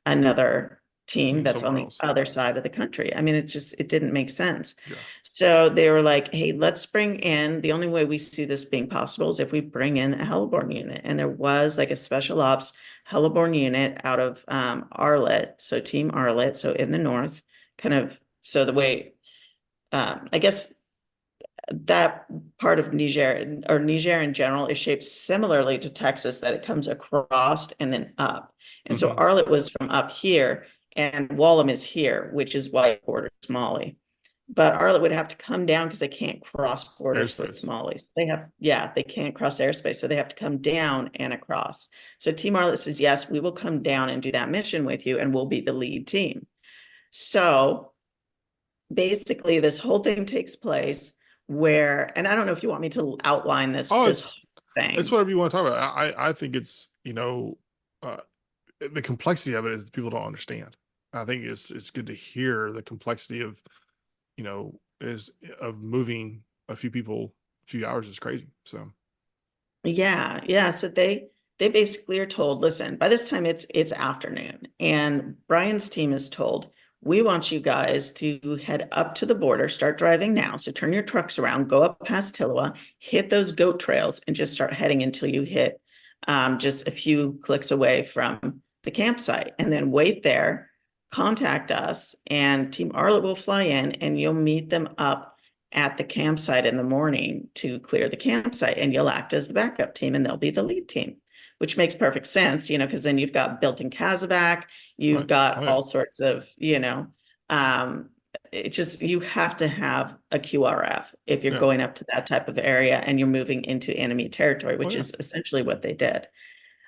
another team Team that's on somewhere the else. other side of the country. I mean, it didn't make sense. Yeah. So they were like, hey, let's bring in, the only way we see this being possible is if we bring in a heliborne unit. And there was like a special ops heliborne unit out of Arlet, so Team Arlet, so in the north, kind of, so the way, I guess that part of Niger, or Niger in general, is shaped similarly to Texas, that it comes across and then up. And so Hmm. Arlet was from up here, and Wallam is here, which is why it borders Mali. But Arlet would have to come down because they can't cross borders with Airspace. Mali. They have, yeah, they can't cross airspace, so they have to come down and across. So Team Arlet says, yes, we will come down and do that mission with you, and we'll be the lead team. So basically, this whole thing takes place where, and I don't know if you want me to outline Oh, this whole it's thing. whatever you want to talk about. I think it's, uh, the complexity of it is people don't understand. I think it's good to hear the complexity of, is of moving a few people a few hours is crazy. So Yeah, yeah. So they basically are told, listen, by this time it's afternoon, and Brian's team is told, we want you guys to head up to the border, start driving now. So turn your trucks around, go up past Tillowa, hit those goat trails, and just start heading until you hit just a few clicks away from the campsite, and then wait there, contact us, and Team Arlet will fly in, and you'll meet them up at the campsite in the morning to clear the campsite, and you'll act as the backup team and they'll be the lead team, which makes perfect sense, because then you've got built-in Kazabac, you've right. Oh got yeah. all sorts of, um, it just, you have to have a QRF if you're Yeah. going up to that type of area and you're moving into enemy territory, Oh which yeah. is essentially what they did.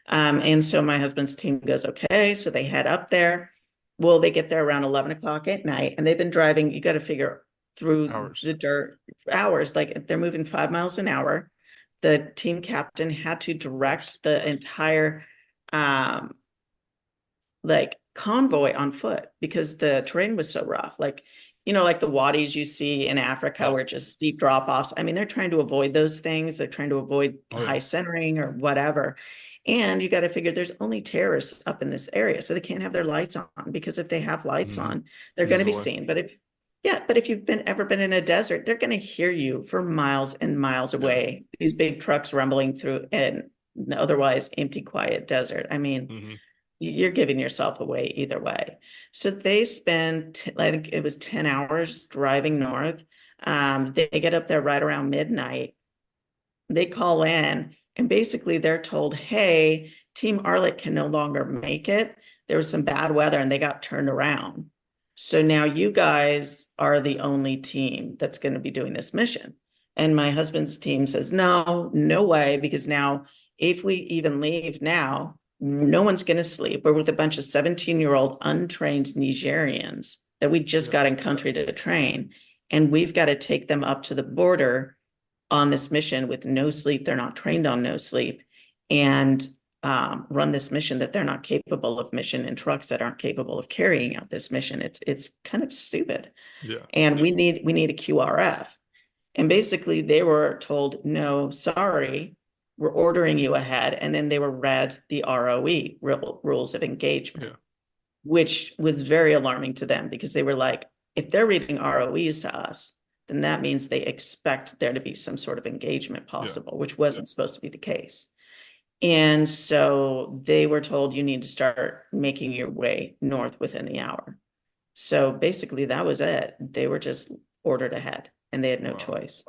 And so my husband's team goes, okay, so they head up there. Well, they get there around 11 o'clock at night, and they've been driving, you got to figure, through Hours. the dirt hours, like they're moving 5 miles an hour. The team captain had to Hours. direct the entire um like convoy on foot because the terrain was so rough. Like, like the wadis you see in Africa Yep. where it's just steep drop offs. I mean, they're trying to avoid those things. They're trying to avoid Oh yeah. high centering or whatever. And you got to figure there's only terrorists up in this area. So they can't have their lights on, because if they have lights Hmm. on, they're going Gives to be away. seen. But if you've ever been in a desert, they're going to hear you for miles and miles Yeah. away. These big trucks rumbling through an otherwise empty, quiet desert. I mean, Hmm. you're giving yourself away either way. So they spend, I think it was 10 hours driving north. They get up there right around midnight. They call in, and basically they're told, hey, Team Arlet can no longer make it. There was some bad weather and they got turned around. So now you guys are the only team that's going to be doing this mission. And my husband's team says, no, no way, because now if we even leave now, no one's going to sleep. We're with a bunch of 17-year-old untrained Nigerians that we just Yeah. got in country to train. And we've got to take them up to the border on this mission with no sleep. They're not trained on no sleep, and run this mission that they're not capable of, mission in trucks that aren't capable of carrying out this mission. It's kind of stupid. Yeah. And we need a QRF. And basically they were told, no, sorry, we're ordering you ahead. And then they were read the ROE, rules of engagement, Yeah. which was very alarming to them, because they were like, if they're reading ROEs to us, then that means they expect there to be some sort of engagement Yeah. possible, which wasn't supposed to be the case. And so they were told, you need to start making your way north within the hour. So basically that was it. They were just ordered ahead and they had no Wow. choice.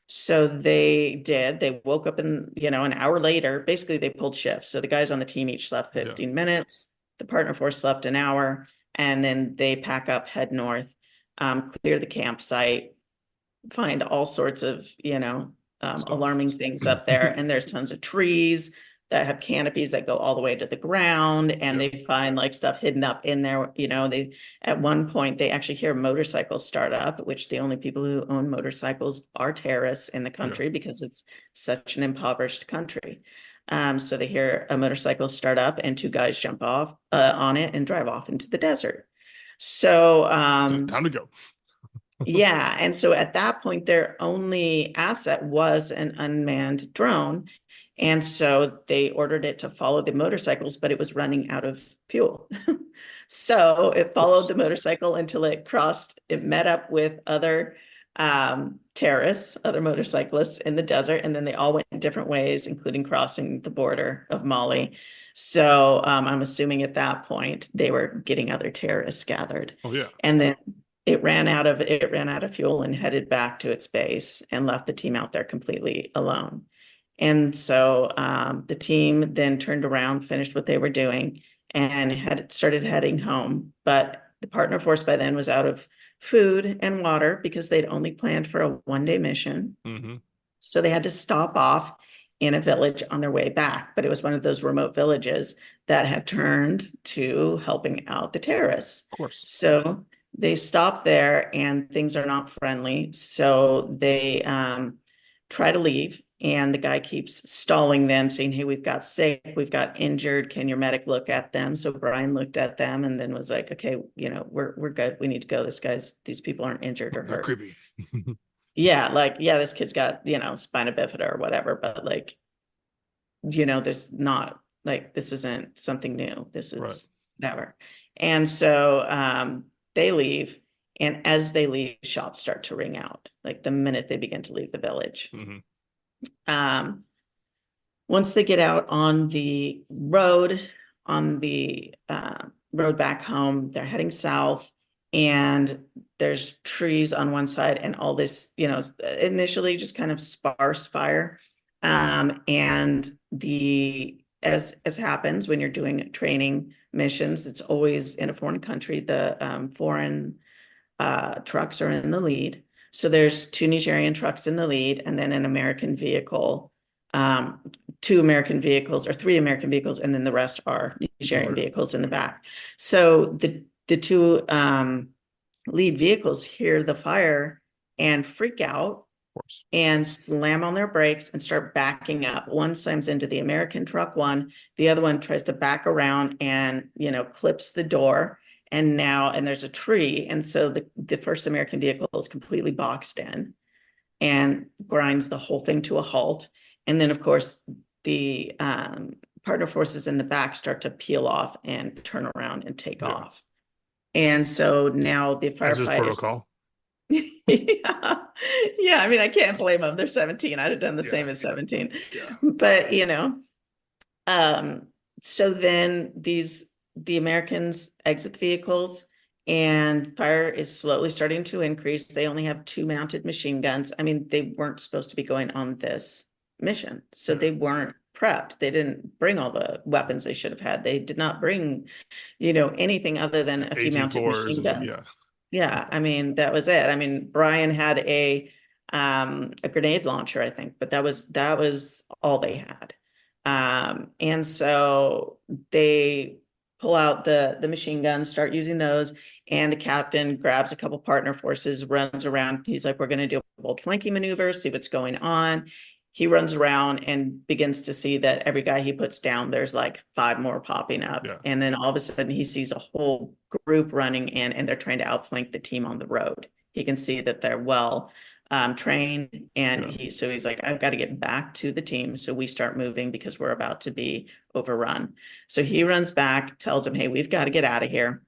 So they did. They woke up an hour later. Basically, they pulled shifts. So the guys on the team each slept Yeah. 15 minutes. The partner force slept an hour, and then they pack up, head north, clear the campsite, find all sorts of, Stuff. alarming things up there. And there's tons of trees. that have canopies that go all the way to the ground, and Yeah. they find like stuff hidden up in there. They at one point they actually hear motorcycles start up, which the only people who own motorcycles are terrorists in the Yeah. country because it's such an impoverished country. So they hear a motorcycle start up and two guys jump off on it and drive off into the desert. So So time to go. yeah, and so at that point, their only asset was an unmanned drone. And so they ordered it to follow the motorcycles, but it was running out of fuel. So it Of followed course. the motorcycle until it met up with other terrorists, other motorcyclists in the desert, and then they all went in different ways, including crossing the border of Mali. So I'm assuming at that point they were getting other terrorists gathered. Oh yeah. And then it ran out of fuel and headed back to its base and left the team out there completely alone. And so the team then turned around, finished what they were doing, and had started heading home. But the partner force by then was out of food and water because they'd only planned for a 1-day mission. Mm-hmm. So they had to stop off in a village on their way back. But it was one of those remote villages that had turned to helping out the terrorists. Of course. So they stop there and things are not friendly. So they try to leave. And the guy keeps stalling them, saying, "Hey, we've got sick, we've got injured. Can your medic look at them?" So Brian looked at them and then was like, "Okay, we're good. We need to go. These people aren't injured or They're hurt." creepy. Yeah, like, yeah, this kid's got, spina bifida or whatever, but like, there's not like, this isn't something new. This Right. is never. And so they leave. And as they leave, shots start to ring out, like the minute they begin to leave the village. Mm-hmm. Once they get out on the road back home, they're heading south, and there's trees on one side and all this, initially just kind of sparse fire. And as happens when you're doing training missions, it's always in a foreign country, the foreign trucks are in the lead. So there's two Nigerian trucks in the lead, and then an American vehicle, two American vehicles or three American vehicles, and then the rest are Nigerian vehicles in the back. So the two lead vehicles hear the fire and freak out and slam on their brakes and start backing up. One slams into the American truck one, the other one tries to back around and, clips the door. And there's a tree. And so the first American vehicle is completely boxed in and grinds the whole thing to a halt. And then, of course, the partner forces in the back start to peel off and turn around and take off. And so now the As is firefight protocol. yeah. I mean, I can't blame them. They're 17. I'd have done the same at 17. Yeah. But, so then the Americans exit the vehicles and fire is slowly starting to increase. They only have 2 mounted machine guns. I mean, they weren't supposed to be going on this mission, so they weren't prepped. They didn't bring all the weapons they should have had. They did not bring, anything other than a few mounted machine guns. Yeah, I mean, that was it. I mean, Brian had a grenade launcher, I think, but that was all they had. And so they pull out the machine guns, start using those, and the captain grabs a couple partner forces, runs around. He's like, "We're going to do a bold flanking maneuver, see what's going on." He runs around and begins to see that every guy he puts down, there's like 5 more popping up. Yeah. And then all of a sudden he sees a whole group running in, and they're trying to outflank the team on the road. He can see that they're well trained, and he's like, "I've got to get back to the team." So we start moving because we're about to be overrun. So he runs back, tells them, "Hey, we've got to get out of here."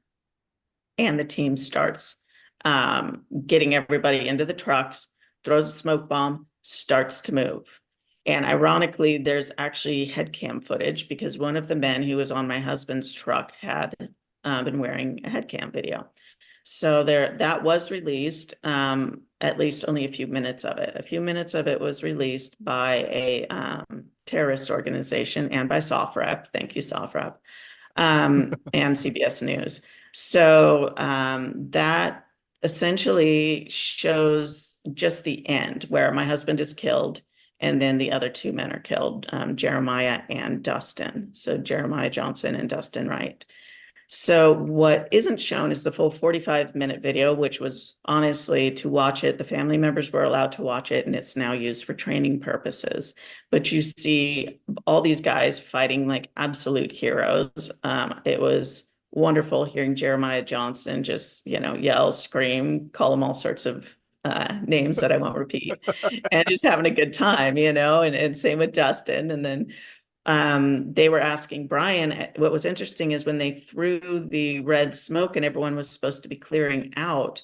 And the team starts getting everybody into the trucks, throws a smoke bomb, starts to move. And ironically, there's actually head cam footage because one of the men who was on my husband's truck had been wearing a head cam video. So that was released, at least only a few minutes of it. A few minutes of it was released by a terrorist organization and by SOFREP. Thank you, SOFREP, and CBS News. So that essentially shows just the end where my husband is killed And then the other two men are killed, Jeremiah and Dustin. So Jeremiah Johnson and Dustin Wright. So what isn't shown is the full 45-minute video, which was honestly, to watch it, the family members were allowed to watch it, and it's now used for training purposes. But you see all these guys fighting like absolute heroes. It was wonderful hearing Jeremiah Johnson just, yell, scream, call them all sorts of names that I won't repeat, and just having a good time, and same with Dustin. And then they were asking Bryan, what was interesting is when they threw the red smoke and everyone was supposed to be clearing out,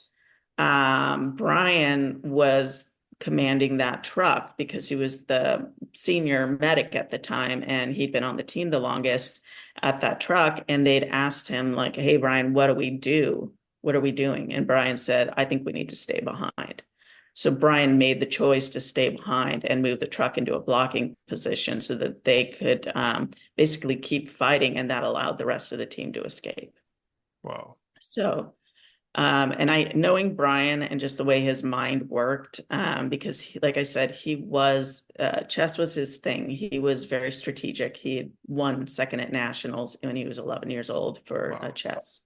Bryan was commanding that truck because he was the senior medic at the time and he'd been on the team the longest at that truck. And they'd asked him like, hey, Bryan, what do we do? What are we doing? And Bryan said, I think we need to stay behind. So Bryan made the choice to stay behind and move the truck into a blocking position so that they could basically keep fighting, and that allowed the rest of the team to escape. Wow. So, and knowing Bryan and just the way his mind worked, because like I said, he was, chess was his thing. He was very strategic. He had won second at nationals when he was 11 years old for chess.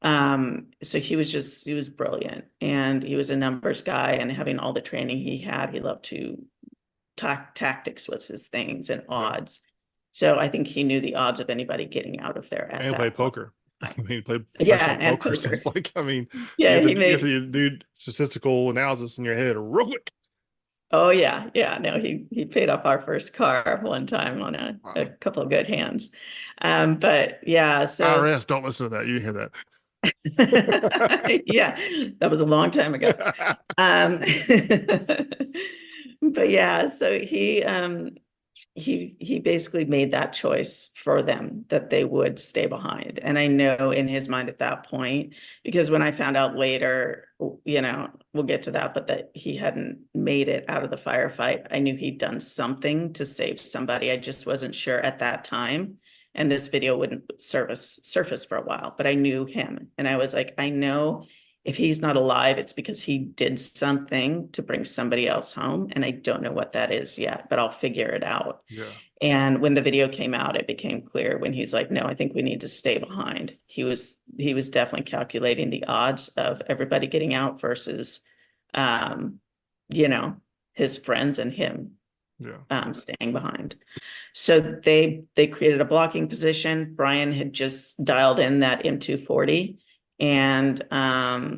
So he was brilliant, and he was a numbers guy, and having all the training he had, he loved to talk. Tactics was his things, and odds. So I think he knew the odds of anybody getting out of there at And that play point. poker. I mean, play Yeah, professional and poker. So poker. it's like, I mean, Yeah, you have to do statistical analysis in your head real quick. oh yeah, no, he paid off our first car one time on a Wow. couple of good hands. But yeah, so IRS, don't listen to that. You hear that. yeah, that was a long time ago. Um, but yeah, so he basically made that choice for them that they would stay behind. And I know in his mind at that point, because when I found out later, we'll get to that, but that he hadn't made it out of the firefight, I knew he'd done something to save somebody. I just wasn't sure at that time. And this video wouldn't surface for a while, but I knew him. And I was like, I know if he's not alive, it's because he did something to bring somebody else home. And I don't know what that is yet, but I'll figure it out. Yeah. And when the video came out, it became clear when he's like, no, I think we need to stay behind. He was definitely calculating the odds of everybody getting out versus, his friends and him staying behind. So they created a blocking position. Bryan had just dialed in that M240, and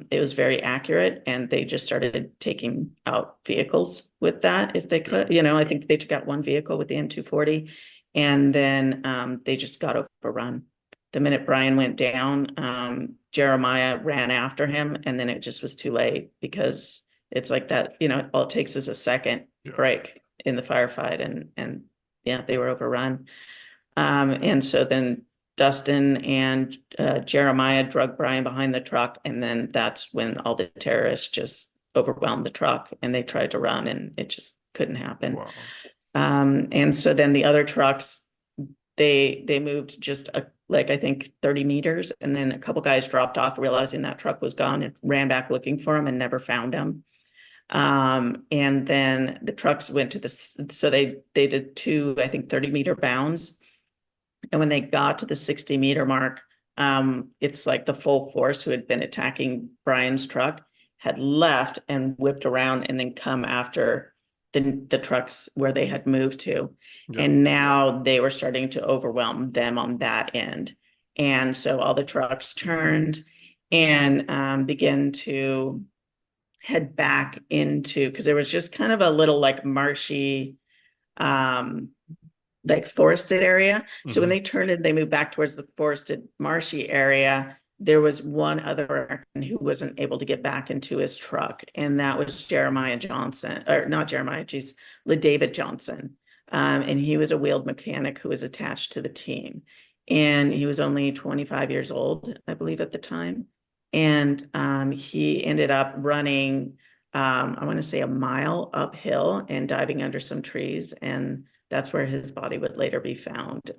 it was very accurate, and they just started taking out vehicles with that if they could. I think they took out one vehicle with the M240, and then they just got overrun. The minute Bryan went down, Jeremiah ran after him, and then it just was too late because it's like that, all it takes is a second break in the firefight, and yeah, they were overrun. And so then Dustin and Jeremiah drug Bryan behind the truck, and then that's when all the terrorists just overwhelmed the truck, and they tried to run, and it just couldn't happen. Wow. And so then the other trucks, they moved just I think 30 meters, and then a couple guys dropped off, realizing that truck was gone, and ran back looking for him and never found him. And then the trucks went to so they did two, I think, 30-meter bounds. And when they got to the 60-meter mark, it's like the full force who had been attacking Bryan's truck had left and whipped around and then come after the trucks where they had moved to. And now they were starting to overwhelm them on that end. And so all the trucks turned and began to head back into, because there was just kind of a little like marshy, like forested area. So when they turned and they moved back towards the forested marshy area, there was one other American who wasn't able to get back into his truck, and that was Jeremiah Johnson, or not Jeremiah, geez, LaDavid Johnson. And he was a wheeled mechanic who was attached to the team. And he was only 25 years old, I believe, at the time. And he ended up running, I want to say, a mile uphill and diving under some trees. And that's where his body would later be found.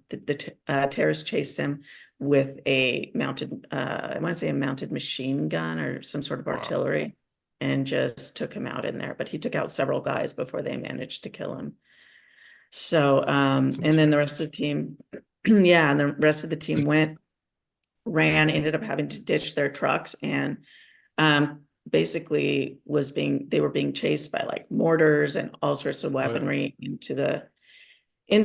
The terrorists chased him with a mounted, I want to say a mounted machine gun or some sort of artillery. and just took him out in there. But he took out several guys before they managed to kill him. So, It's and then the rest intense. of the team, yeah, and the rest of the team ran, ended up having to ditch their trucks, and basically they were being chased by like mortars and all sorts of Oh yeah. weaponry into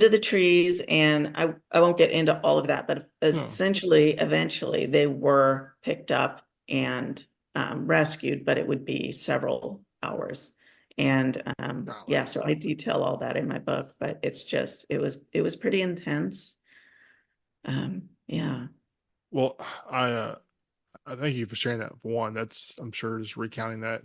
the trees. And I won't get into all of that, but No. eventually they were picked up and rescued, but it would be several hours. And Golly. yeah, so I detail all that in my book, but it was pretty intense. Yeah. Well, I thank you for sharing that. For one, that's I'm sure just recounting that.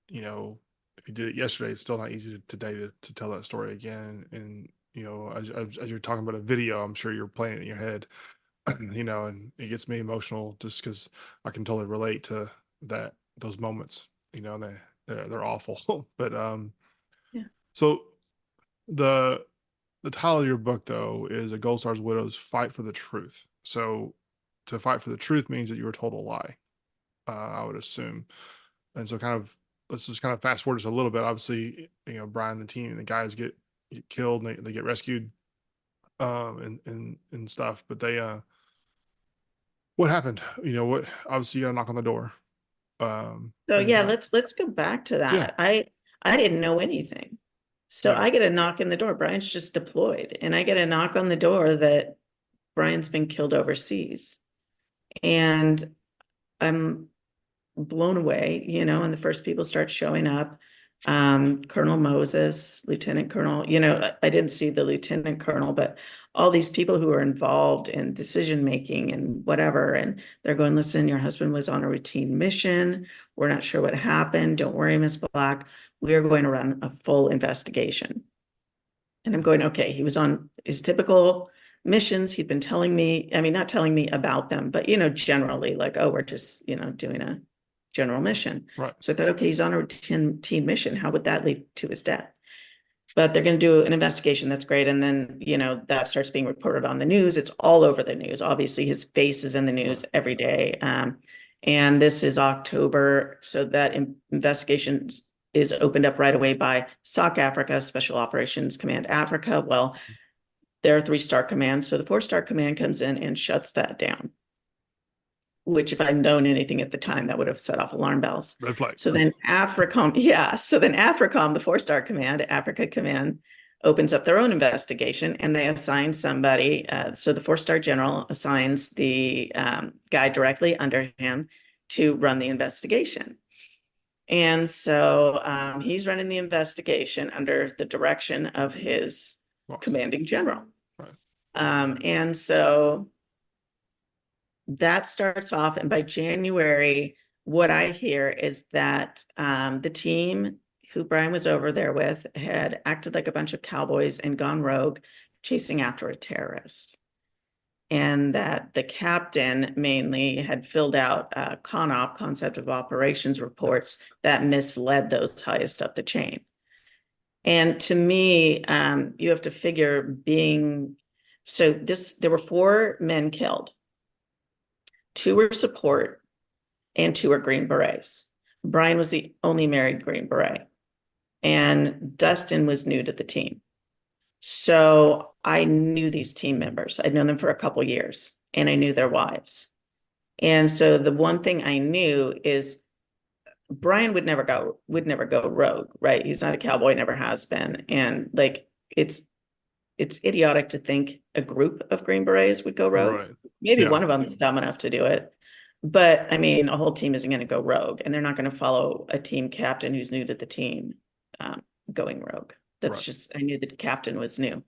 You know, if you did it yesterday, it's still not easy today to tell that story again. And you know, as you're talking about a video, I'm sure you're playing it in your head. You know, and it gets me emotional just because I can totally relate to those moments. You know, they're awful. But Yeah. so the the title of your book though is "A Gold Star's Widow's Fight for the Truth." So to fight for the truth means that you were told a lie. I would assume. And so kind of let's just kind of fast forward just a little bit. Obviously, you know, Brian, the team, and the guys get killed and they get rescued and stuff. But they what happened? You know, what obviously you got a knock on the door. So And yeah, kind of let's go back to yeah, that. I didn't know anything. So yeah, I get a knock in the door. Brian's just deployed, and I get a knock on the door that Brian's been killed overseas. And I'm blown away, and the first people start showing up. Colonel Moses, Lieutenant Colonel, I didn't see the Lieutenant Colonel, but all these people who are involved in decision making and whatever. And they're going, listen, your husband was on a routine mission. We're not sure what happened. Don't worry, Miss Black. We are going to run a full investigation. And I'm going, okay, he was on his typical missions. He'd been telling me, I mean, not telling me about them, but, generally like, oh, we're just, doing a general mission. right. So I thought, okay, he's on a routine mission. How would that lead to his death? But they're going to do an investigation. That's great. And then, that starts being reported on the news. It's all over the news. Obviously, his face is in the news Right. every day. And this is October. So that investigation is opened up right away by SOC Africa, Special Operations Command Africa. Well, they're a 3-star command. So the 4-star command comes in and shuts that down, which if I'd known anything at the time, that would have set off alarm bells. Red flag. So then AFRICOM, yeah. So then AFRICOM, the 4-star command, Africa Command, opens up their own investigation, and they assign somebody. So the 4-star general assigns the guy directly under him to run the investigation. And so he's running the investigation under the direction of his Boss. commanding general. Right. And so that starts off, and by January, what I hear is that the team who Brian was over there with had acted like a bunch of cowboys and gone rogue, chasing after a terrorist. And that the captain mainly had filled out CONOP, concept of operations reports, that misled those highest up the chain. And to me, you have to figure there were 4 men killed. 2 were support and 2 were Green Berets. Brian was the only married Green Beret, and Dustin was new to the team. So I knew these team members. I'd known them for a couple years, and I knew their wives. And so the one thing I knew is Brian would never go rogue, right? He's not a cowboy, never has been. And like it's idiotic to think a group of Green Berets would go rogue. Right. Maybe Yeah. one of them is dumb enough to do it. But I mean, a whole team isn't going to go rogue, and they're not going to follow a team captain who's new to the team going rogue. That's Right. just, I knew the captain was new.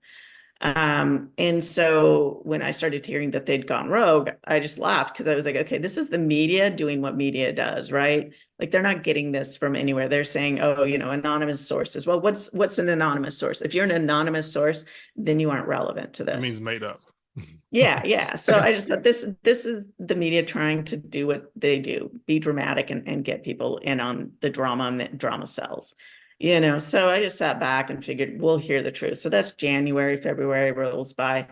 And so when I started hearing that they'd gone rogue, I just laughed because I was like, okay, this is the media doing what media does, right? Like they're not getting this from anywhere. They're saying, oh, anonymous sources. Well, what's an anonymous source? If you're an anonymous source, then you aren't relevant to It this. means made up. Yeah. So I just thought this is the media trying to do what they do, be dramatic and get people in on the drama, and the drama sells. So I just sat back and figured we'll hear the truth. So that's January, February rolls by.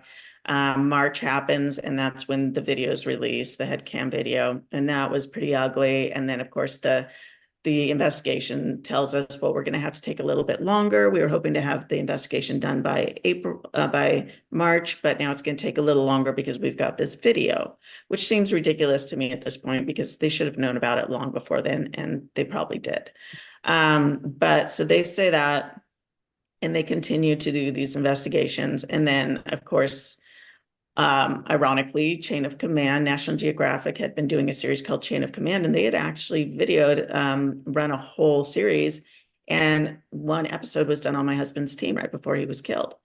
March happens, and that's when the video is released, the head cam video, and that was pretty ugly. And then of course the the investigation tells us, well, we're going to have to take a little bit longer. We were hoping to have the investigation done by March, but now it's going to take a little longer because we've got this video, which seems ridiculous to me at this point because they should have known about it long before then, and they probably did. But so they say that, and they continue to do these investigations. And then, of course, ironically, Chain of Command, National Geographic had been doing a series called Chain of Command, and they had actually videoed, run a whole series. And one episode was done on my husband's team right before he was killed.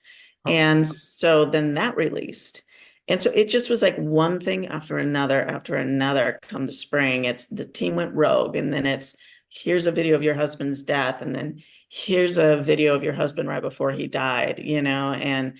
Oh. And so then that released. And so it just was like one thing after another come the spring. It's the team went rogue, and then it's here's a video of your husband's death, and then here's a video of your husband right before he died, and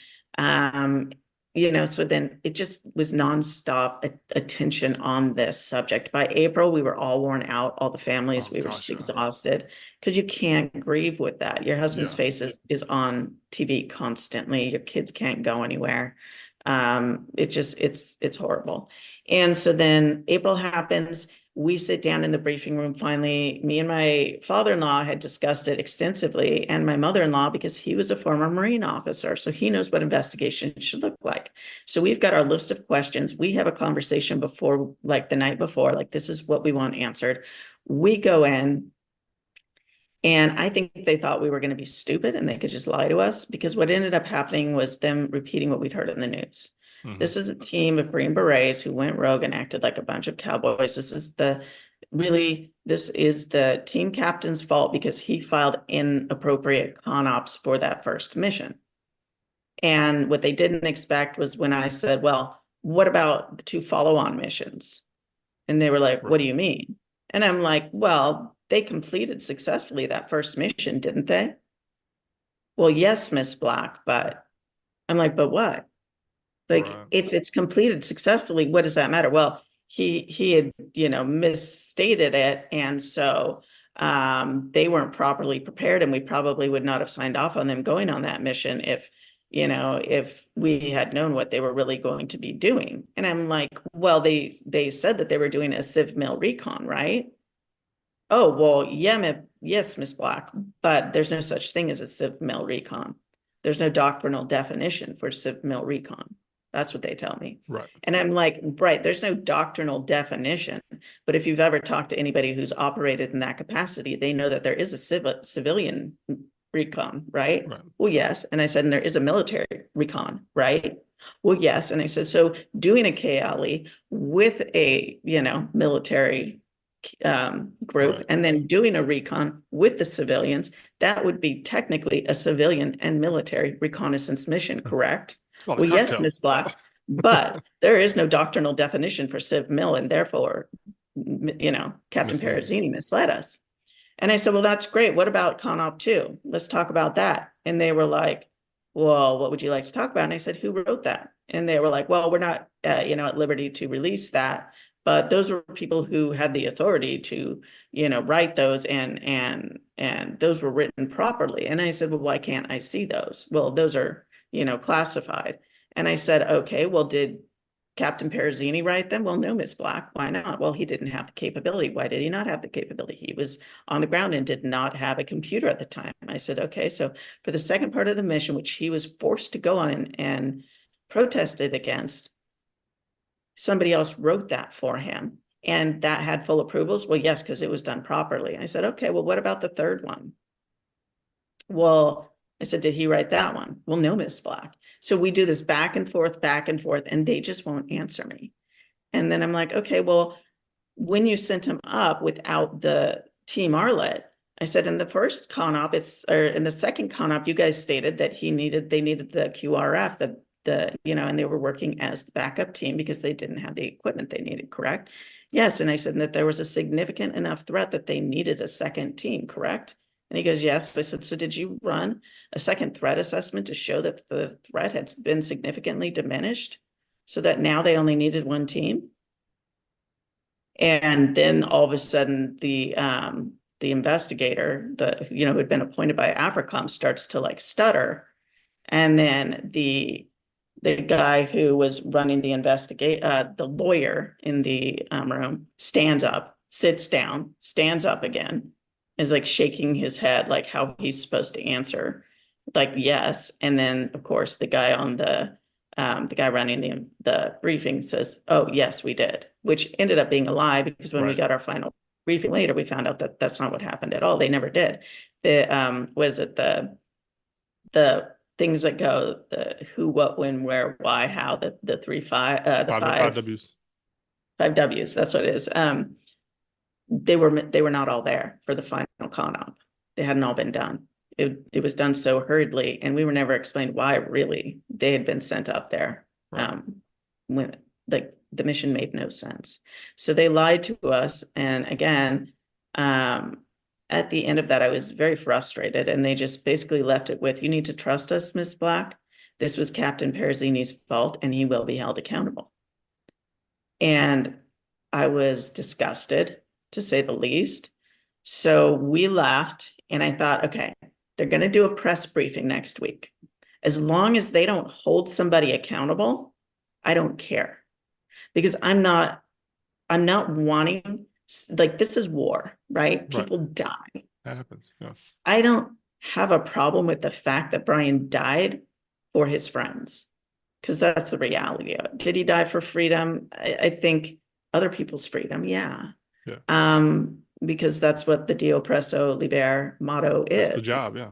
so then it just was nonstop attention on this subject. By April, we were all worn out, all the families, we were just exhausted because you can't grieve with that. Your husband's face is on TV constantly. Your kids can't go anywhere. It's horrible. And so then April happens. We sit down in the briefing room. Finally, me and my father-in-law had discussed it extensively, and my mother-in-law, because he was a former Marine officer, so he knows what investigation should look like. So we've got our list of questions. We have a conversation before, like the night before, like this is what we want answered. We go in, and I think they thought we were going to be stupid and they could just lie to us, because what ended up happening was them repeating what we'd heard in the news. Mm-hmm. This is a team of Green Berets who went rogue and acted like a bunch of cowboys. This is the team captain's fault because he filed inappropriate con ops for that first mission. And what they didn't expect was when I said, well, what about the 2 follow-on missions? And they were like, what do you mean? And I'm like, well, they completed successfully that first mission, didn't they? Well, yes, Miss Black, but I'm like, but what? Like, if it's completed successfully, what does that matter? Well, he had, misstated it. And so they weren't properly prepared, and we probably would not have signed off on them going on that mission if we had known what they were really going to be doing. And I'm like, well, they said that they were doing a civ mil recon, right? Oh, well, yes, Miss Black, but there's no such thing as a civ mil recon. There's no doctrinal definition for civ mil recon. That's what they tell me. Right. And I'm like, right, there's no doctrinal definition. But if you've ever talked to anybody who's operated in that capacity, they know that there is a civilian recon, right? Well, yes. And I said, and there is a military recon, right? Well, yes. And I said, so doing a KLE with a, military group, and then doing a recon with the civilians, that would be technically a civilian and military reconnaissance mission, correct? Well, yes, Ms. Black, but there is no doctrinal definition for civ mil, and therefore, Captain Perezzini misled us. And I said, well, that's great. What about ConOp 2? Let's talk about that. And they were like, well, what would you like to talk about? And I said, who wrote that? And they were like, well, we're not, at liberty to release that. But those were people who had the authority to, write those, and those were written properly. And I said, well, why can't I see those? Well, those are, classified. And I said, okay, well, did Captain Perezzini write them? Well, no, Miss Black. Why not? Well, he didn't have the capability. Why did he not have the capability? He was on the ground and did not have a computer at the time. I said, okay, so for the second part of the mission, which he was forced to go on and protested against, somebody else wrote that for him, and that had full approvals. Well, yes, because it was done properly. I said, okay, well, what about the third one? Well, I said, did he write that one? Well, no, Miss Black. So we do this back and forth, and they just won't answer me. And then I'm like, okay, well, when you sent him up without the Team Arlet, I said, in the first ConOp, in the second ConOp, you guys stated that they needed the QRF, and they were working as the backup team because they didn't have the equipment they needed, correct? Yes. And I said that there was a significant enough threat that they needed a second team, correct? And he goes, yes. I said, so did you run a second threat assessment to show that the threat had been significantly diminished so that now they only needed one team? And then all of a sudden the investigator, who had been appointed by AFRICOM, starts to like stutter. And then the guy who was running the the lawyer in the room stands up, sits down, stands up again, is like shaking his head, like how he's supposed to answer, like yes. And then of course the guy running the briefing says, "Oh yes, we did," which ended up being a lie because when we Right. got our final briefing later, we found out that that's not what happened at all. They never did. The was it the things that go the who, what, when, where, why, how, the three five the Five W's. five W's. That's what it is. They were not all there for the final con op. They hadn't all been done. It was done so hurriedly, and we were never explained why really they had been sent up there. Right. When like the mission made no sense. So they lied to us. And again, at the end of that, I was very frustrated, and they just basically left it with, "You need to trust us, Miss Black. This was Captain Perazini's fault, and he will be held accountable." And I was disgusted, to say the least. So we left, and I thought, okay, they're going to do a press briefing next week. As long as they don't hold somebody accountable, I don't care, because I'm not wanting, like, this is war, right? Right. People die. That happens. Yeah. I don't have a problem with the fact that Brian died for his friends, because that's the reality of it. Did he die for freedom? I think other people's freedom, yeah. Yeah. Because that's what the Dio Presso Liber motto That's the is. job. Yeah.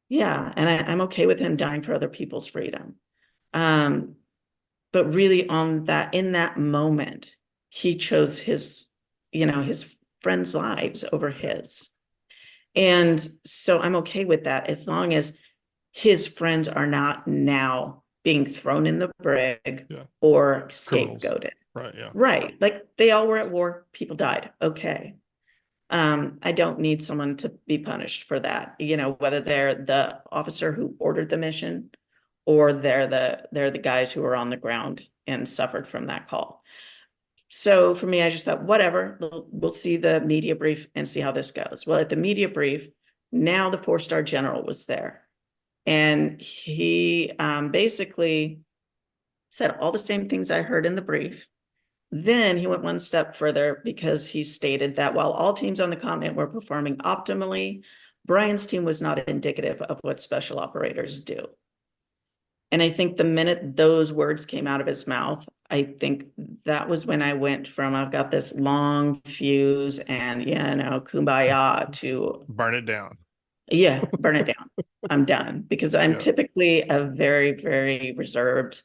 Yeah, and I'm okay with him dying for other people's freedom. Um, but really in that moment, he chose his friends' lives over his. And so I'm okay with that as long as his friends are not now being thrown in the brig Yeah. or Criminals. scapegoated. Right. Yeah. Right. Like they all were at war, people died. Okay. I don't need someone to be punished for that, whether they're the officer who ordered the mission or they're the guys who were on the ground and suffered from that call. So for me, I just thought, whatever, we'll see the media brief and see how this goes. Well, at the media brief, now the 4-star general was there. And he basically said all the same things I heard in the brief. Then he went one step further because he stated that while all teams on the continent were performing optimally, Brian's team was not indicative of what special operators do. And I think the minute those words came out of his mouth, I think that was when I went from, I've got this long fuse and, kumbaya, to, Burn it down. yeah, burn it down. I'm done, because I'm Yeah. typically a very, very reserved,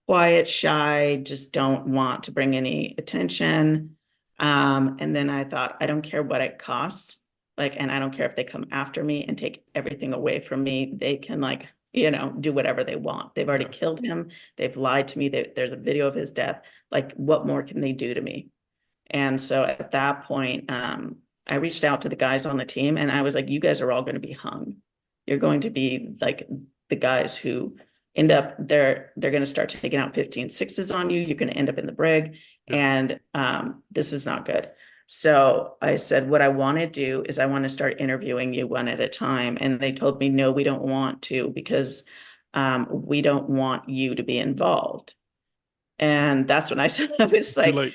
quiet, shy, just don't want to bring any attention. And then I thought, I don't care what it costs. Like, and I don't care if they come after me and take everything away from me. They can, like, do whatever they want. They've already Yeah. killed him. They've lied to me. There's a video of his death. Like, what more can they do to me? And so at that point, I reached out to the guys on the team, and I was like, you guys are all going to be hung. You're going to be like the guys who end up, they're going to start taking out 15-6s on you. You're going to end up in the brig. Yeah. And this is not good. So I said, what I want to do is I want to start interviewing you one at a time. And they told me, no, we don't want to, because we don't want you to be involved. And that's when I said, I was Too like, late.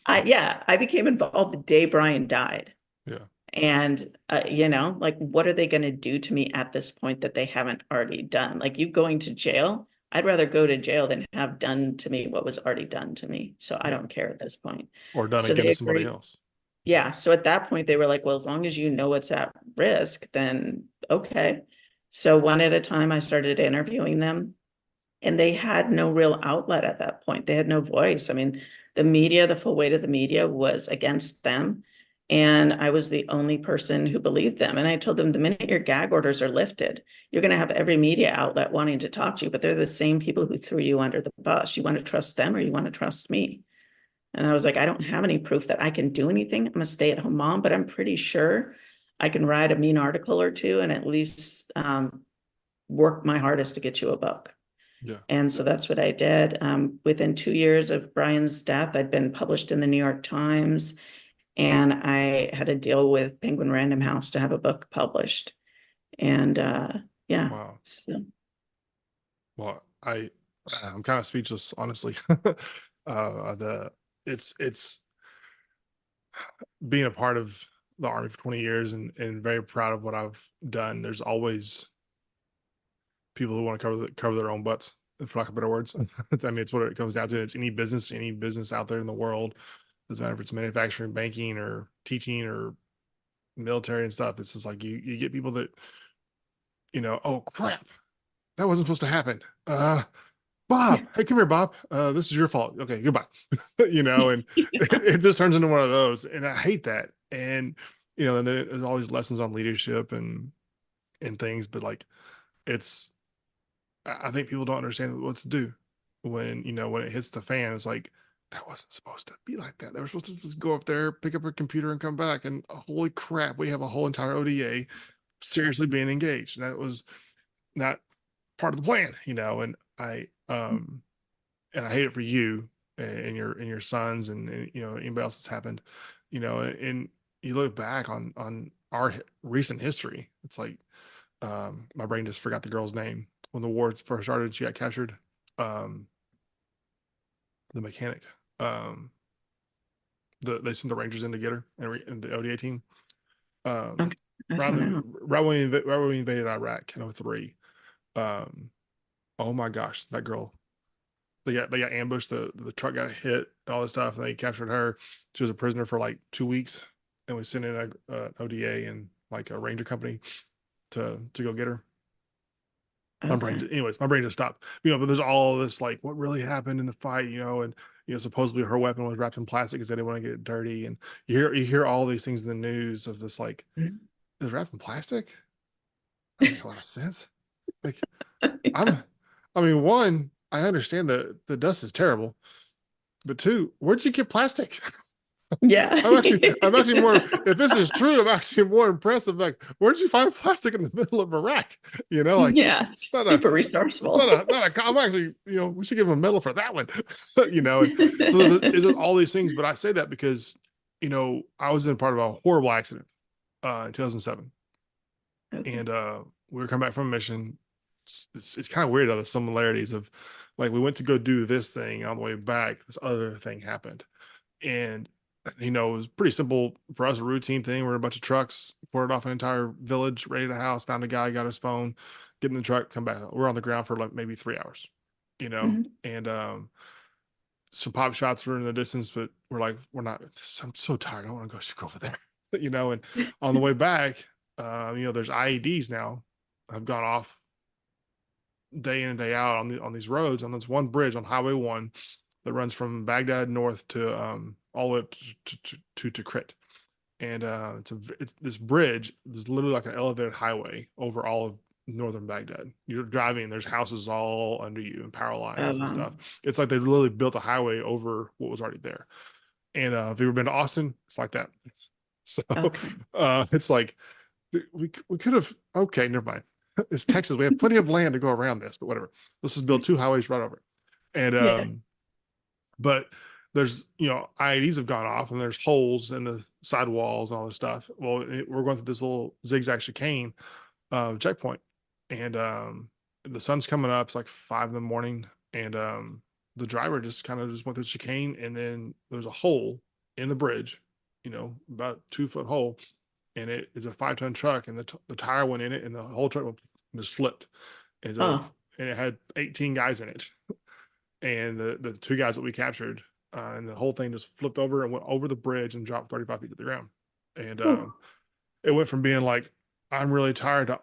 I became involved the day Brian died. Yeah. And, like, what are they going to do to me at this point that they haven't already done? Like, you going to jail? I'd rather go to jail than have done to me what was already done to me. So I Yeah. don't care at this point. Or done So again they to somebody agreed. else. Yeah. So at that point, they were like, well, as long as you know what's at risk, then okay. So one at a time, I started interviewing them, and they had no real outlet at that point. They had no voice. I mean, the media, the full weight of the media was against them. And I was the only person who believed them. And I told them, the minute your gag orders are lifted, you're going to have every media outlet wanting to talk to you, but they're the same people who threw you under the bus. You want to trust them, or you want to trust me? And I was like, I don't have any proof that I can do anything. I'm a stay-at-home mom, but I'm pretty sure I can write a mean article or two and at least work my hardest to get you a book. Yeah. And so that's what I did. Within 2 years of Brian's death, I'd been published in the New York Times, and I had a deal with Penguin Random House to have a book published. And yeah. Wow. So. Well, I'm kind of speechless, honestly. The it's being a part of the Army for 20 years and very proud of what I've done. There's always people who want to cover their own butts, for lack of better words. I mean, it's what it comes down to. It's any business out there in the world. Doesn't matter if it's manufacturing, banking, or teaching, or military and stuff. It's just like you get people that, oh crap, that wasn't supposed to happen. Bob, hey, come here, Bob. This is your fault. Okay, goodbye. And it just turns into one of those, and I hate that. And and there's always lessons on leadership and things, but like it's, I think people don't understand what to do when it hits the fan. It's like that wasn't supposed to be like that. They were supposed to just go up there, pick up a computer, and come back. And holy crap, we have a whole entire ODA seriously being engaged, and that was not part of the plan. And I hate it for you and your sons and anybody else that's happened, and you look back on our recent history. It's like my brain just forgot the girl's name when the war first started. She got captured. Um, the mechanic. Um, they sent the Rangers in to get her and the ODA team. Um, Okay. I don't know. right when we invaded Iraq in '03. Um, oh my gosh, that girl. They got ambushed. The truck got hit and all this stuff, and they captured her. She was a prisoner for like 2 weeks, and we sent in a ODA and like a ranger company to go get her. Okay. My brain just stopped. But there's all this like what really happened in the fight, and supposedly her weapon was wrapped in plastic because they didn't want to get it dirty. And you hear all these things in the news of this like, Mhm. is wrapped in plastic? That doesn't make a lot of sense. Like I'm I mean, one, I understand that the dust is terrible, but two, where'd you get plastic? Yeah. I'm actually more. If this is true, I'm actually more impressed. Like, where did you find plastic in the middle of Iraq? Like Yeah. it's not a, Super it's resourceful. not a. I'm actually, we should give him a medal for that one. And so there's all these things. But I say that because, I was in part of a horrible accident in 2007, Okay. and we were coming back from a mission. It's kind of weird how the similarities of, like, we went to go do this thing on the way back. This other thing happened, and it was pretty simple for us, a routine thing. We're in a bunch of trucks, poured off an entire village, raided a house, found a guy, got his phone, get in the truck, come back. We're on the ground for like maybe 3 hours, Mhm. and some pop shots were in the distance, but we're like, we're not. I'm so tired. I want to go over there, And on the way back, there's IEDs now have gone off day in and day out on these roads on this one bridge on Highway 1 that runs from Baghdad north to all the way up to Tikrit. And it's this bridge is literally like an elevated highway over all of northern Baghdad. You're driving, there's houses all under you and power lines and stuff. It's like they literally built a highway over what was already there. And if you've ever been to Austin, it's like that. So Okay. it's like we could have, okay, never mind. It's Texas. We have plenty of land to go around this, but whatever. Let's just build two highways right over it. And Yeah. but there's IEDs have gone off and there's holes in the sidewalls and all this stuff. Well, we're going through this little zigzag chicane checkpoint, and the sun's coming up. It's like 5 in the morning, and the driver just kind of just went through the chicane, and then there's a hole in the bridge, about a 2 foot hole, and it is a 5 ton truck, and the tire went in it, and the whole truck just flipped, and, Oh, and it had 18 guys in it, and the two guys that we captured, and the whole thing just flipped over and went over the bridge and dropped 35 feet to the ground, and whew. it went from being like, I'm really tired to,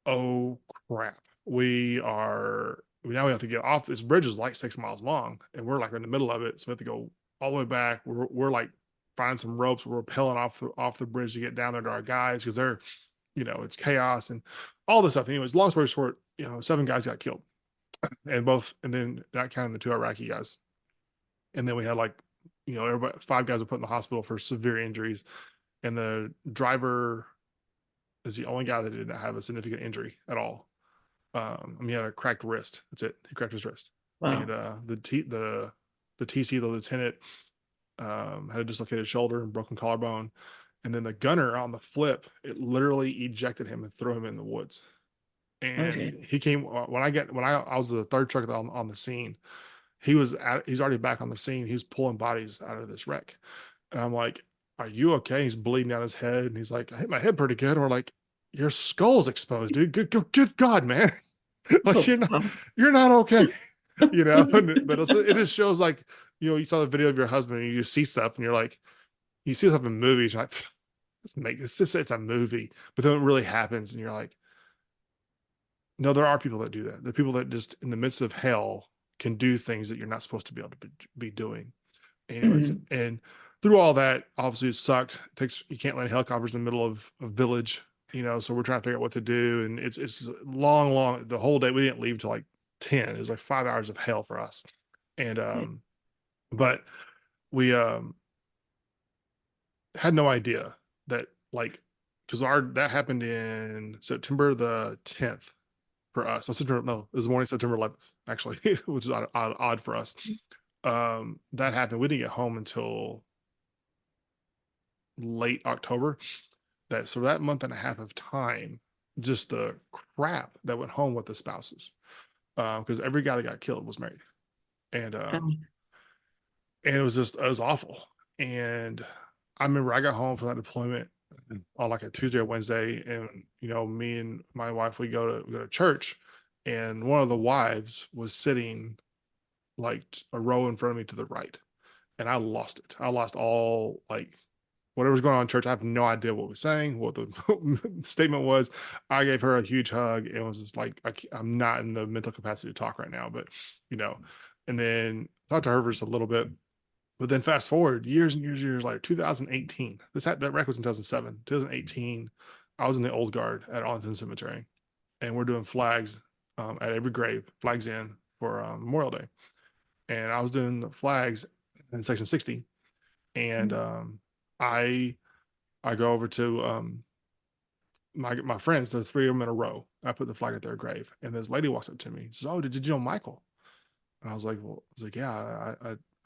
oh crap, we now we have to get off. This bridge is like 6 miles long, and we're like in the middle of it, so we have to go all the way back. We're like finding some ropes. We're rappelling off the bridge to get down there to our guys because they're, it's chaos and all this stuff. Anyways, long story short, 7 guys got killed, and then not counting the 2 Iraqi guys, and then we had like, everybody 5 guys were put in the hospital for severe injuries, and the driver is the only guy that did not have a significant injury at all. He had a cracked wrist. That's it. He cracked his wrist. And Wow. the TC, the lieutenant, had a dislocated shoulder and broken collarbone. And then the gunner on the flip, it literally ejected him and threw him in the woods. And Okay. he came when I was the third truck on the scene. He's already back on the scene. He was pulling bodies out of this wreck, and I'm like, are you okay? He's bleeding down his head. And he's like, I hit my head pretty good. And we're like, your skull's exposed, dude. Good God, man. Like Oh, wow. you're not okay. But it just shows like, you saw the video of your husband and you see stuff and you're like, you see stuff in movies, you're like, it's a movie, but then it really happens and you're like, no, there are people that do that. The people that just in the midst of hell can do things that you're not supposed to be able to be doing. Anyways, Mhm. and through all that, obviously it sucked. You can't land helicopters in the middle of a village, so we're trying to figure out what to do. And it's long, the whole day. We didn't leave till like 10. It was like 5 hours of hell for us. And Yeah. but we had no idea that like because our that happened in September the 10th for us. No, September, no, it was the morning September 11th, actually, which is odd for us. That happened. We didn't get home until late October. So that month and a half of time, just the crap that went home with the spouses. Because every guy that got killed was married. And it was awful. And I remember I got home from that deployment on like a Tuesday or Wednesday, and me and my wife, we go to church, and one of the wives was sitting like a row in front of me to the right, and I lost it. I lost all like whatever's going on in church. I have no idea what was saying, what the statement was. I gave her a huge hug and was just like, I'm not in the mental capacity to talk right now, but you know, and then talked to her for just a little bit. But then fast forward years and years later, 2018. That wreck was in 2007. 2018, I was in the old guard at Arlington Cemetery, and we're doing flags at every grave, flags in for Memorial Day, and I was doing the flags in section 60, and I I go over to my friends. There's three of them in a row. I put the flag at their grave, and this lady walks up to me. She says, "Oh, did you know Michael?" And yeah,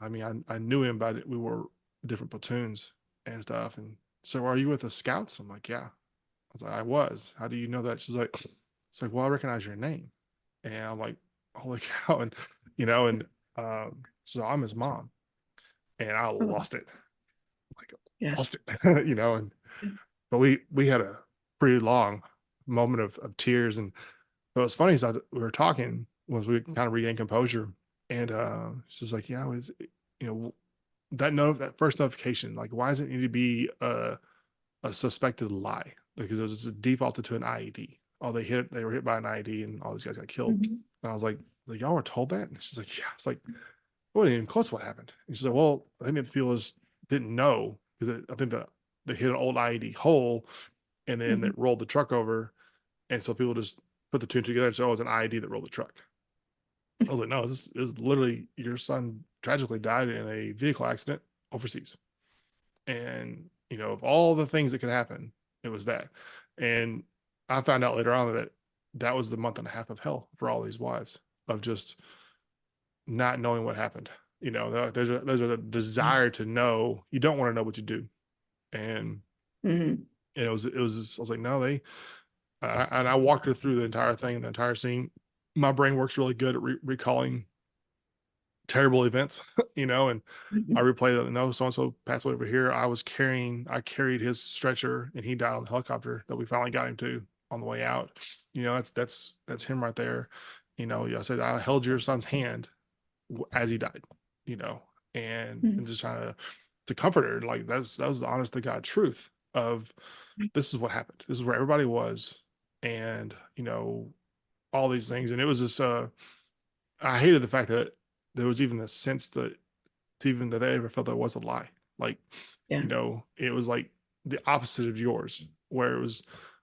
I mean, I knew him, but we were different platoons and stuff. And so, are you with the scouts? I'm like, yeah. I was like, I was. How do you know that? It's like, well, I recognize your name. And I'm like, holy cow. And, and so I'm his mom, and I Oh, lost it. Like, yeah. lost it, and, but we had a pretty long moment of tears. And but what's funny is that we were talking once we kind of regained composure, and she's like, yeah, it was, you know, that first notification, like, why does it need to be a suspected lie? Because it was defaulted to an IED. Oh, they were hit by an IED, and all these guys got killed. Mhm. And I was like, y'all were told that? And she's like, yeah. It's like, it wasn't even close what happened. And she's like, well, I think the people just didn't know because I think that they hit an old IED hole, and then they Mhm. rolled the truck over, and so people just put the two together and said, oh, it was an IED that rolled the truck. I was like, no, this is literally your son tragically died in a vehicle accident overseas. And, of all the things that could happen, it was that. And I found out later on that that was the month and a half of hell for all these wives of just not knowing what happened. There's a desire to know. You don't want to know what you do. And, Mhm. I was like, no, and I walked her through the entire thing, the entire scene. My brain works really good at recalling terrible events, and I Mhm. replayed it. No, so and so passed away over here. I carried his stretcher, and he died on the helicopter that we finally got him to on the way out. That's him right there. I said I held your son's hand as he died. You know, and Mhm. just trying to comfort her. Like that was the honest to God truth of this is what happened. This is where everybody was, and all these things. And it was just I hated the fact that there was even a sense that even that they ever felt that was a lie. Like, Yeah. it was like the opposite of yours, where it was,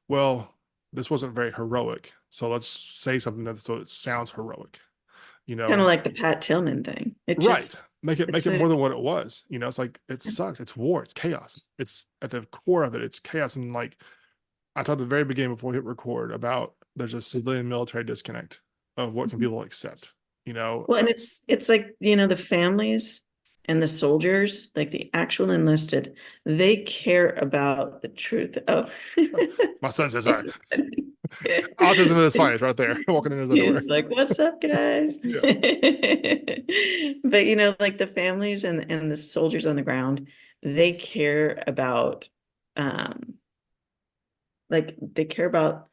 well, this wasn't very heroic. So let's say something that so it sounds heroic, Kind of like the Pat Tillman thing. It right. just, Make it's it a, more than what it was. It's like it sucks. It's war, it's chaos. It's at the core of it, it's chaos. And like I talked at the very beginning before we hit record about there's a civilian military disconnect of what can people accept, you know. well, and it's like, the families and the soldiers, like the actual enlisted, they care about the truth. Oh. My son says, "All right, autism at its finest, right there, walking in his underwear." He's like, "What's up, guys?" Yeah. But like the families and the soldiers on the ground, they care about, um, like they care about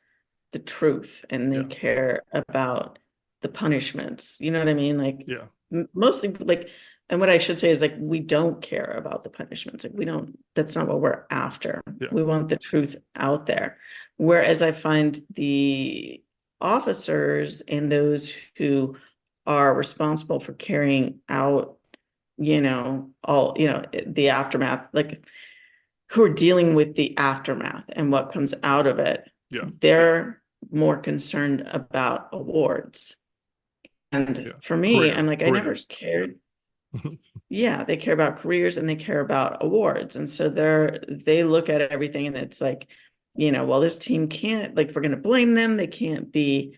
the truth, and they Yeah. care about the punishments. You know what I mean? Like Yeah. mostly like, and what I should say is like, we don't care about the punishments. Like we don't, that's not what we're after. Yeah. We want the truth out there. Whereas I find the officers and those who are responsible for carrying out, all, the aftermath, like who are dealing with the aftermath and what comes out of it, Yeah. they're more concerned about awards. And Yeah. for me, I'm like, I never Careers. cared. Yeah, they care about careers and they care about awards. And so they look at everything and it's like, well, this team can't, like, if we're going to blame them, they can't be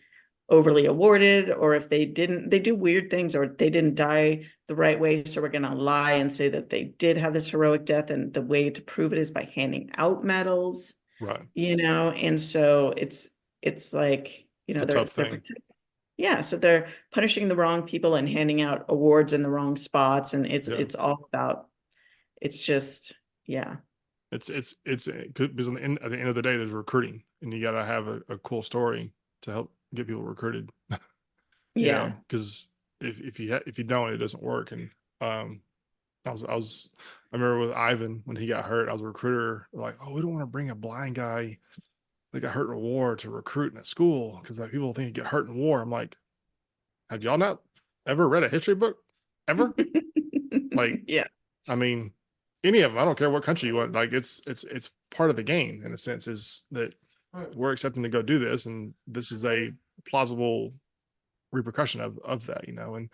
overly awarded, or if they didn't, they do weird things, or they didn't die the right way. So we're going to lie and say that they did have this heroic death. And the way to prove it is by handing out medals, Right. and so it's like, It's a tough they're thing. yeah, so they're punishing the wrong people and handing out awards in the wrong spots, and it's Yeah. it's all about, it's just, yeah. It's because at the end of the day, there's recruiting, and you got to have a cool story to help get people recruited. Yeah. Because if you don't, it doesn't work. And um, I remember with Ivan when he got hurt, I was a recruiter. Like, oh, we don't want to bring a blind guy that got hurt in a war to recruit in a school because like people think he get hurt in war. I'm like, have y'all not ever read a history book ever? Like, Yeah. I mean, any of them. I don't care what country you want. Like, it's part of the game in a sense. Is that we're accepting to go do this, and this is a plausible repercussion of that, and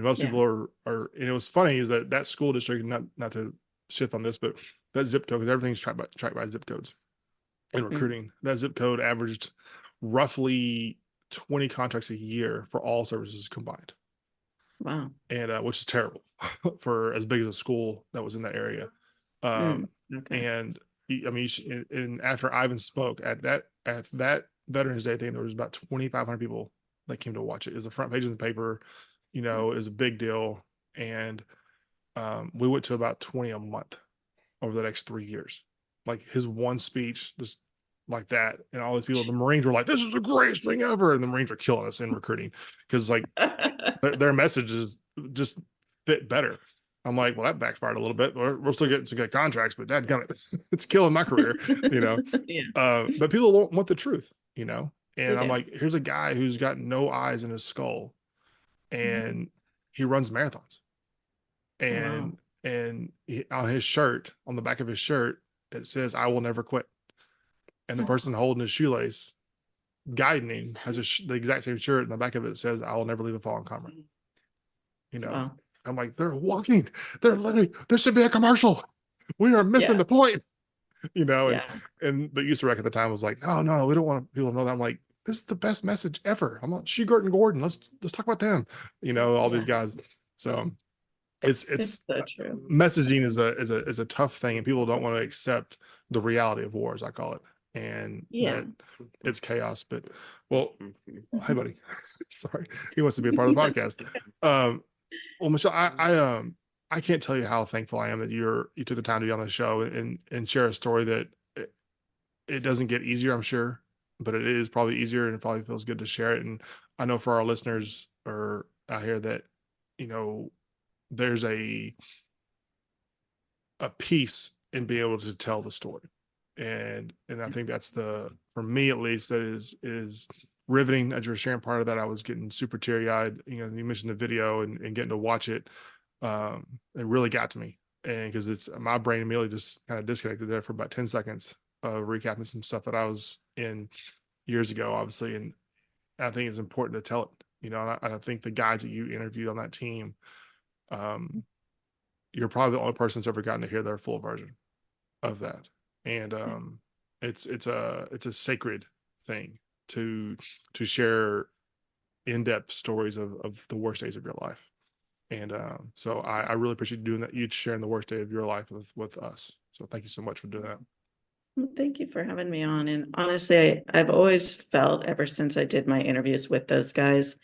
most Yeah. people are. And it was funny is that school district, not to shift on this, but that zip code, because everything's tracked by zip codes in Mm. recruiting. That zip code averaged roughly 20 contracts a year for all services combined, Wow. and which is terrible for as big as a school that was in that area. Mm. Um, Okay. and I mean, and after Ivan spoke at that Veterans Day thing, there was about 2,500 people that came to watch it. It was the front page of the paper, it was a big deal, and we went to about 20 a month over the next 3 years. Like his one speech, just like that, and all these people, the Marines were like, "This is the greatest thing ever," and the Marines are killing us in recruiting because like their messages just fit better. I'm like, well, that backfired a little bit. We're still getting some good contracts, but that it's killing my career, you know. Yeah. But people don't want the truth. They And I'm do. like, here's a guy who's got no eyes in his skull, Mhm. and he runs marathons, Oh, wow. and on his shirt, on the back of his shirt, it says, "I will never quit." And the person holding his shoelace, guiding him, has the exact same shirt, and the back of it says, "I will never leave a fallen comrade." you know Wow. I'm like, they're literally, this should be a commercial. We are missing Yeah. the point. and Yeah. the user rec at the time was like, no, no, we don't want people to know that. I'm like, this is the best message ever. I'm like, Shugart and Gordon, let's talk about them, all these Yeah. guys. So it's It's so true. messaging is a tough thing, and people don't want to accept the reality of war, as I call it, and Yeah. that it's chaos. But well, hi buddy. Sorry, he wants to be a part of the podcast. um well, Michelle, I can't tell you how thankful I am that you took the time to be on the show and share a story that it doesn't get easier, I'm sure, but it is probably easier, and it probably feels good to share it. And I know for our listeners or out here that you know there's a piece in being able to tell the story, and I think that's for me at least, that is riveting. As you're sharing part of that, I was getting super teary eyed. You mentioned the video and getting to watch it. It really got to me, and because it's my brain immediately just kind of disconnected there for about 10 seconds, recapping some stuff that I was in years ago, obviously. And I think it's important to tell it. And I think the guys that you interviewed on that team, um, you're probably the only person that's ever gotten to hear their full version of that. And it's a sacred thing to share in-depth stories of the worst days of your life. And so I really appreciate you doing that, you sharing the worst day of your life with us. So thank you so much for doing that. Well, thank you for having me on. And honestly, I've always felt ever since I did my interviews with those guys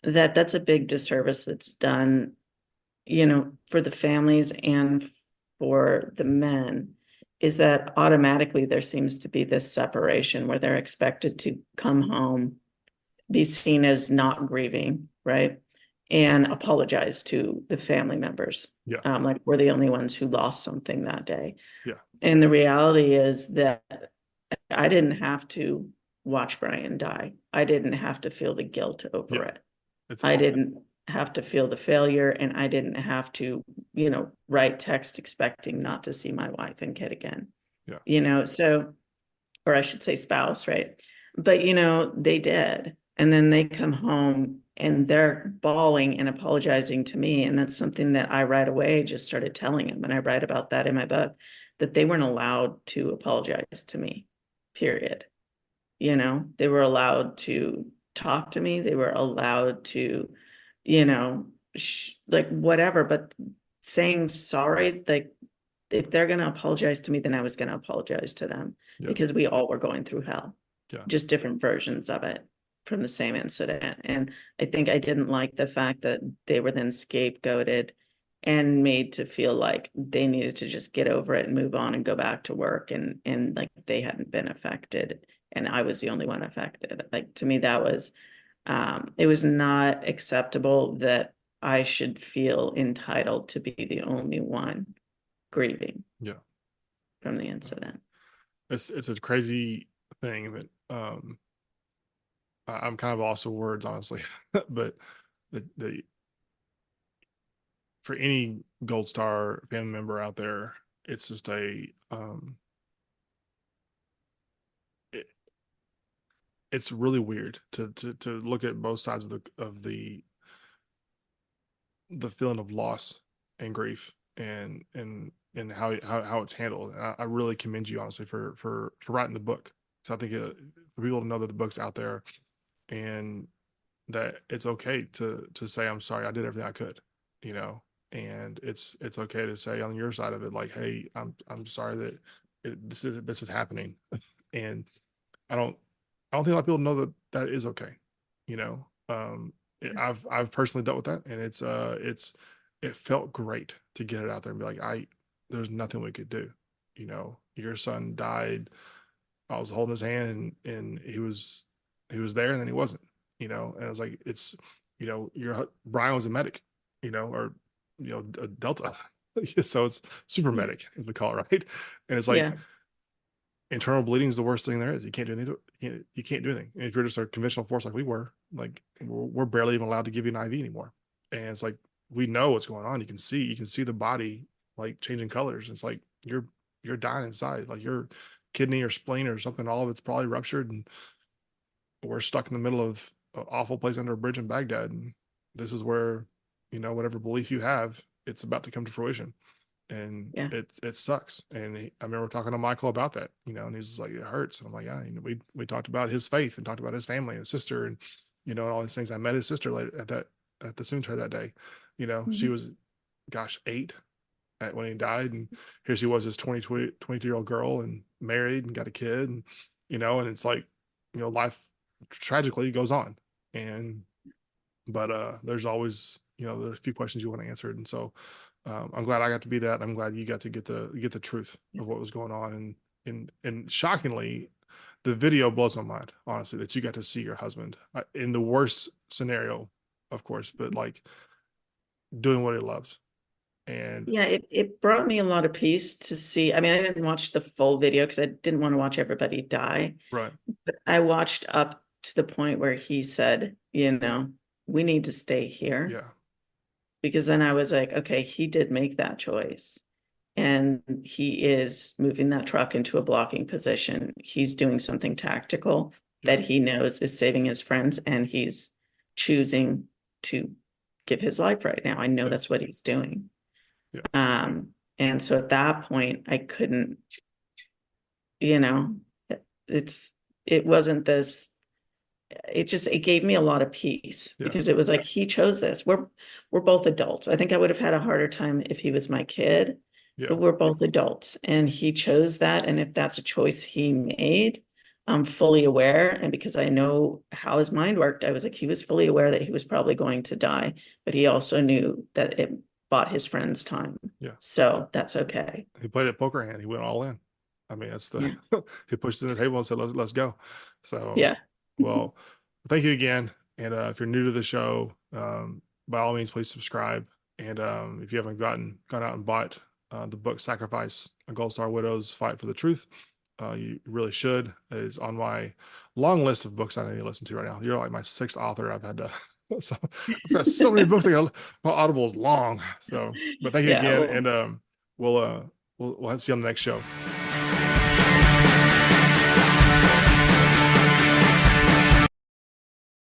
that that's a big disservice that's done, for the families and for the men is that automatically there seems to be this separation where they're expected to come home, be seen as not grieving, right? And apologize to the family members. Yeah. Like we're the only ones who lost something that day. Yeah. And the reality is that I didn't have to watch Brian die. I didn't have to feel the guilt over Yeah. it. It's I awful. didn't have to feel the failure, and I didn't have to, write text expecting not to see my wife and kid again. Yeah. So, or I should say spouse, right? But they did. And then they come home and they're bawling and apologizing to me. And that's something that I right away just started telling them. And I write about that in my book, that they weren't allowed to apologize to me, period. They were allowed to talk to me. They were allowed to, like whatever, but saying sorry, like if they're going to apologize to me, then I was going to apologize to them Yeah. because we all were going through hell, Yeah. just different versions of it from the same incident. And I think I didn't like the fact that they were then scapegoated and made to feel like they needed to just get over it and move on and go back to work, and like they hadn't been affected and I was the only one affected. Like to me, that was it was not acceptable that I should feel entitled to be the only one grieving Yeah. from the incident. It's a crazy thing, but I'm kind of lost for words, honestly. But the for any Gold Star family member out there, it's just it, it's really weird to look at both sides of the feeling of loss and grief and how it's handled. And I really commend you honestly for writing the book. So I think for people to know that the book's out there and that it's okay to say I'm sorry, I did everything I could, you know, and it's okay to say on your side of it like, hey, I'm sorry that this is happening, and I don't I don't think a lot of people know that that is okay, you know. I've personally dealt with that, and it felt great to get it out there and be like, there's nothing we could do, you know. Your son died. I was holding his hand, and he was there, and then he wasn't, you know. And I was like, it's, you know, your Brian was a medic, you know, or a Delta, so it's super medic as we call it, right? And it's like Yeah. internal bleeding is the worst thing there is. You can't do anything. You can't do anything. And if you're just a conventional force like we were, like we're barely even allowed to give you an IV anymore. And it's like we know what's going on. You can see the body like changing colors. It's like you're dying inside. Like your kidney or spleen or something, all of it's probably ruptured, and we're stuck in the middle of an awful place under a bridge in Baghdad. And this is where, whatever belief you have, it's about to come to fruition, and Yeah. it sucks. And I remember talking to Michael about that, and he's like, it hurts. And I'm like, yeah, we talked about his faith and talked about his family and his sister, and and all these things. I met his sister later at the cemetery that day. She Mhm. was, gosh, 8 when he died, and here she was, this 22-year-old girl, and married and got a kid, and and it's like, life tragically goes on, and but there's always, there's a few questions you want to answer, and so I'm glad I got to be that. I'm glad you got to get the truth of what was going on, and shockingly, the video blows my mind, honestly, that you got to see your husband in the worst scenario, of course, but like doing what he loves, and Yeah, it brought me a lot of peace to see. I mean, I didn't watch the full video because I didn't want to watch everybody die. right, But I watched up to the point where he said, we need to stay here. yeah, Because then I was like, okay, he did make that choice. And he is moving that truck into a blocking position. He's doing something tactical yeah, that he knows is saving his friends, and he's choosing to give his life right now. I know yeah, that's what he's doing. yeah, And so at that point, I couldn't, you know, it's it wasn't this, it gave me a lot of peace yeah, because it was like he chose this. We're both adults. I think I would have had a harder time if he was my kid, yeah, but we're both adults and he chose that. And if that's a choice he made, I'm fully aware. And because I know how his mind worked, I was like, he was fully aware that he was probably going to die, but he also knew that it bought his friends time. Yeah. So that's okay. He played a poker hand. He went all in. I mean, that's the Yeah. he pushed it in the table and said, let's go. So, Yeah. well, thank you again. And if you're new to the show, by all means, please subscribe. And if you haven't gone out and bought the book Sacrifice, a Gold Star Widow's Fight for the Truth, you really should. It is on my long list of books I need to listen to right now. You're like my sixth author. I've had to, so I've got so many books. My Audible is long. So, but thank you Yeah. again. Well, And we'll see you on the next show.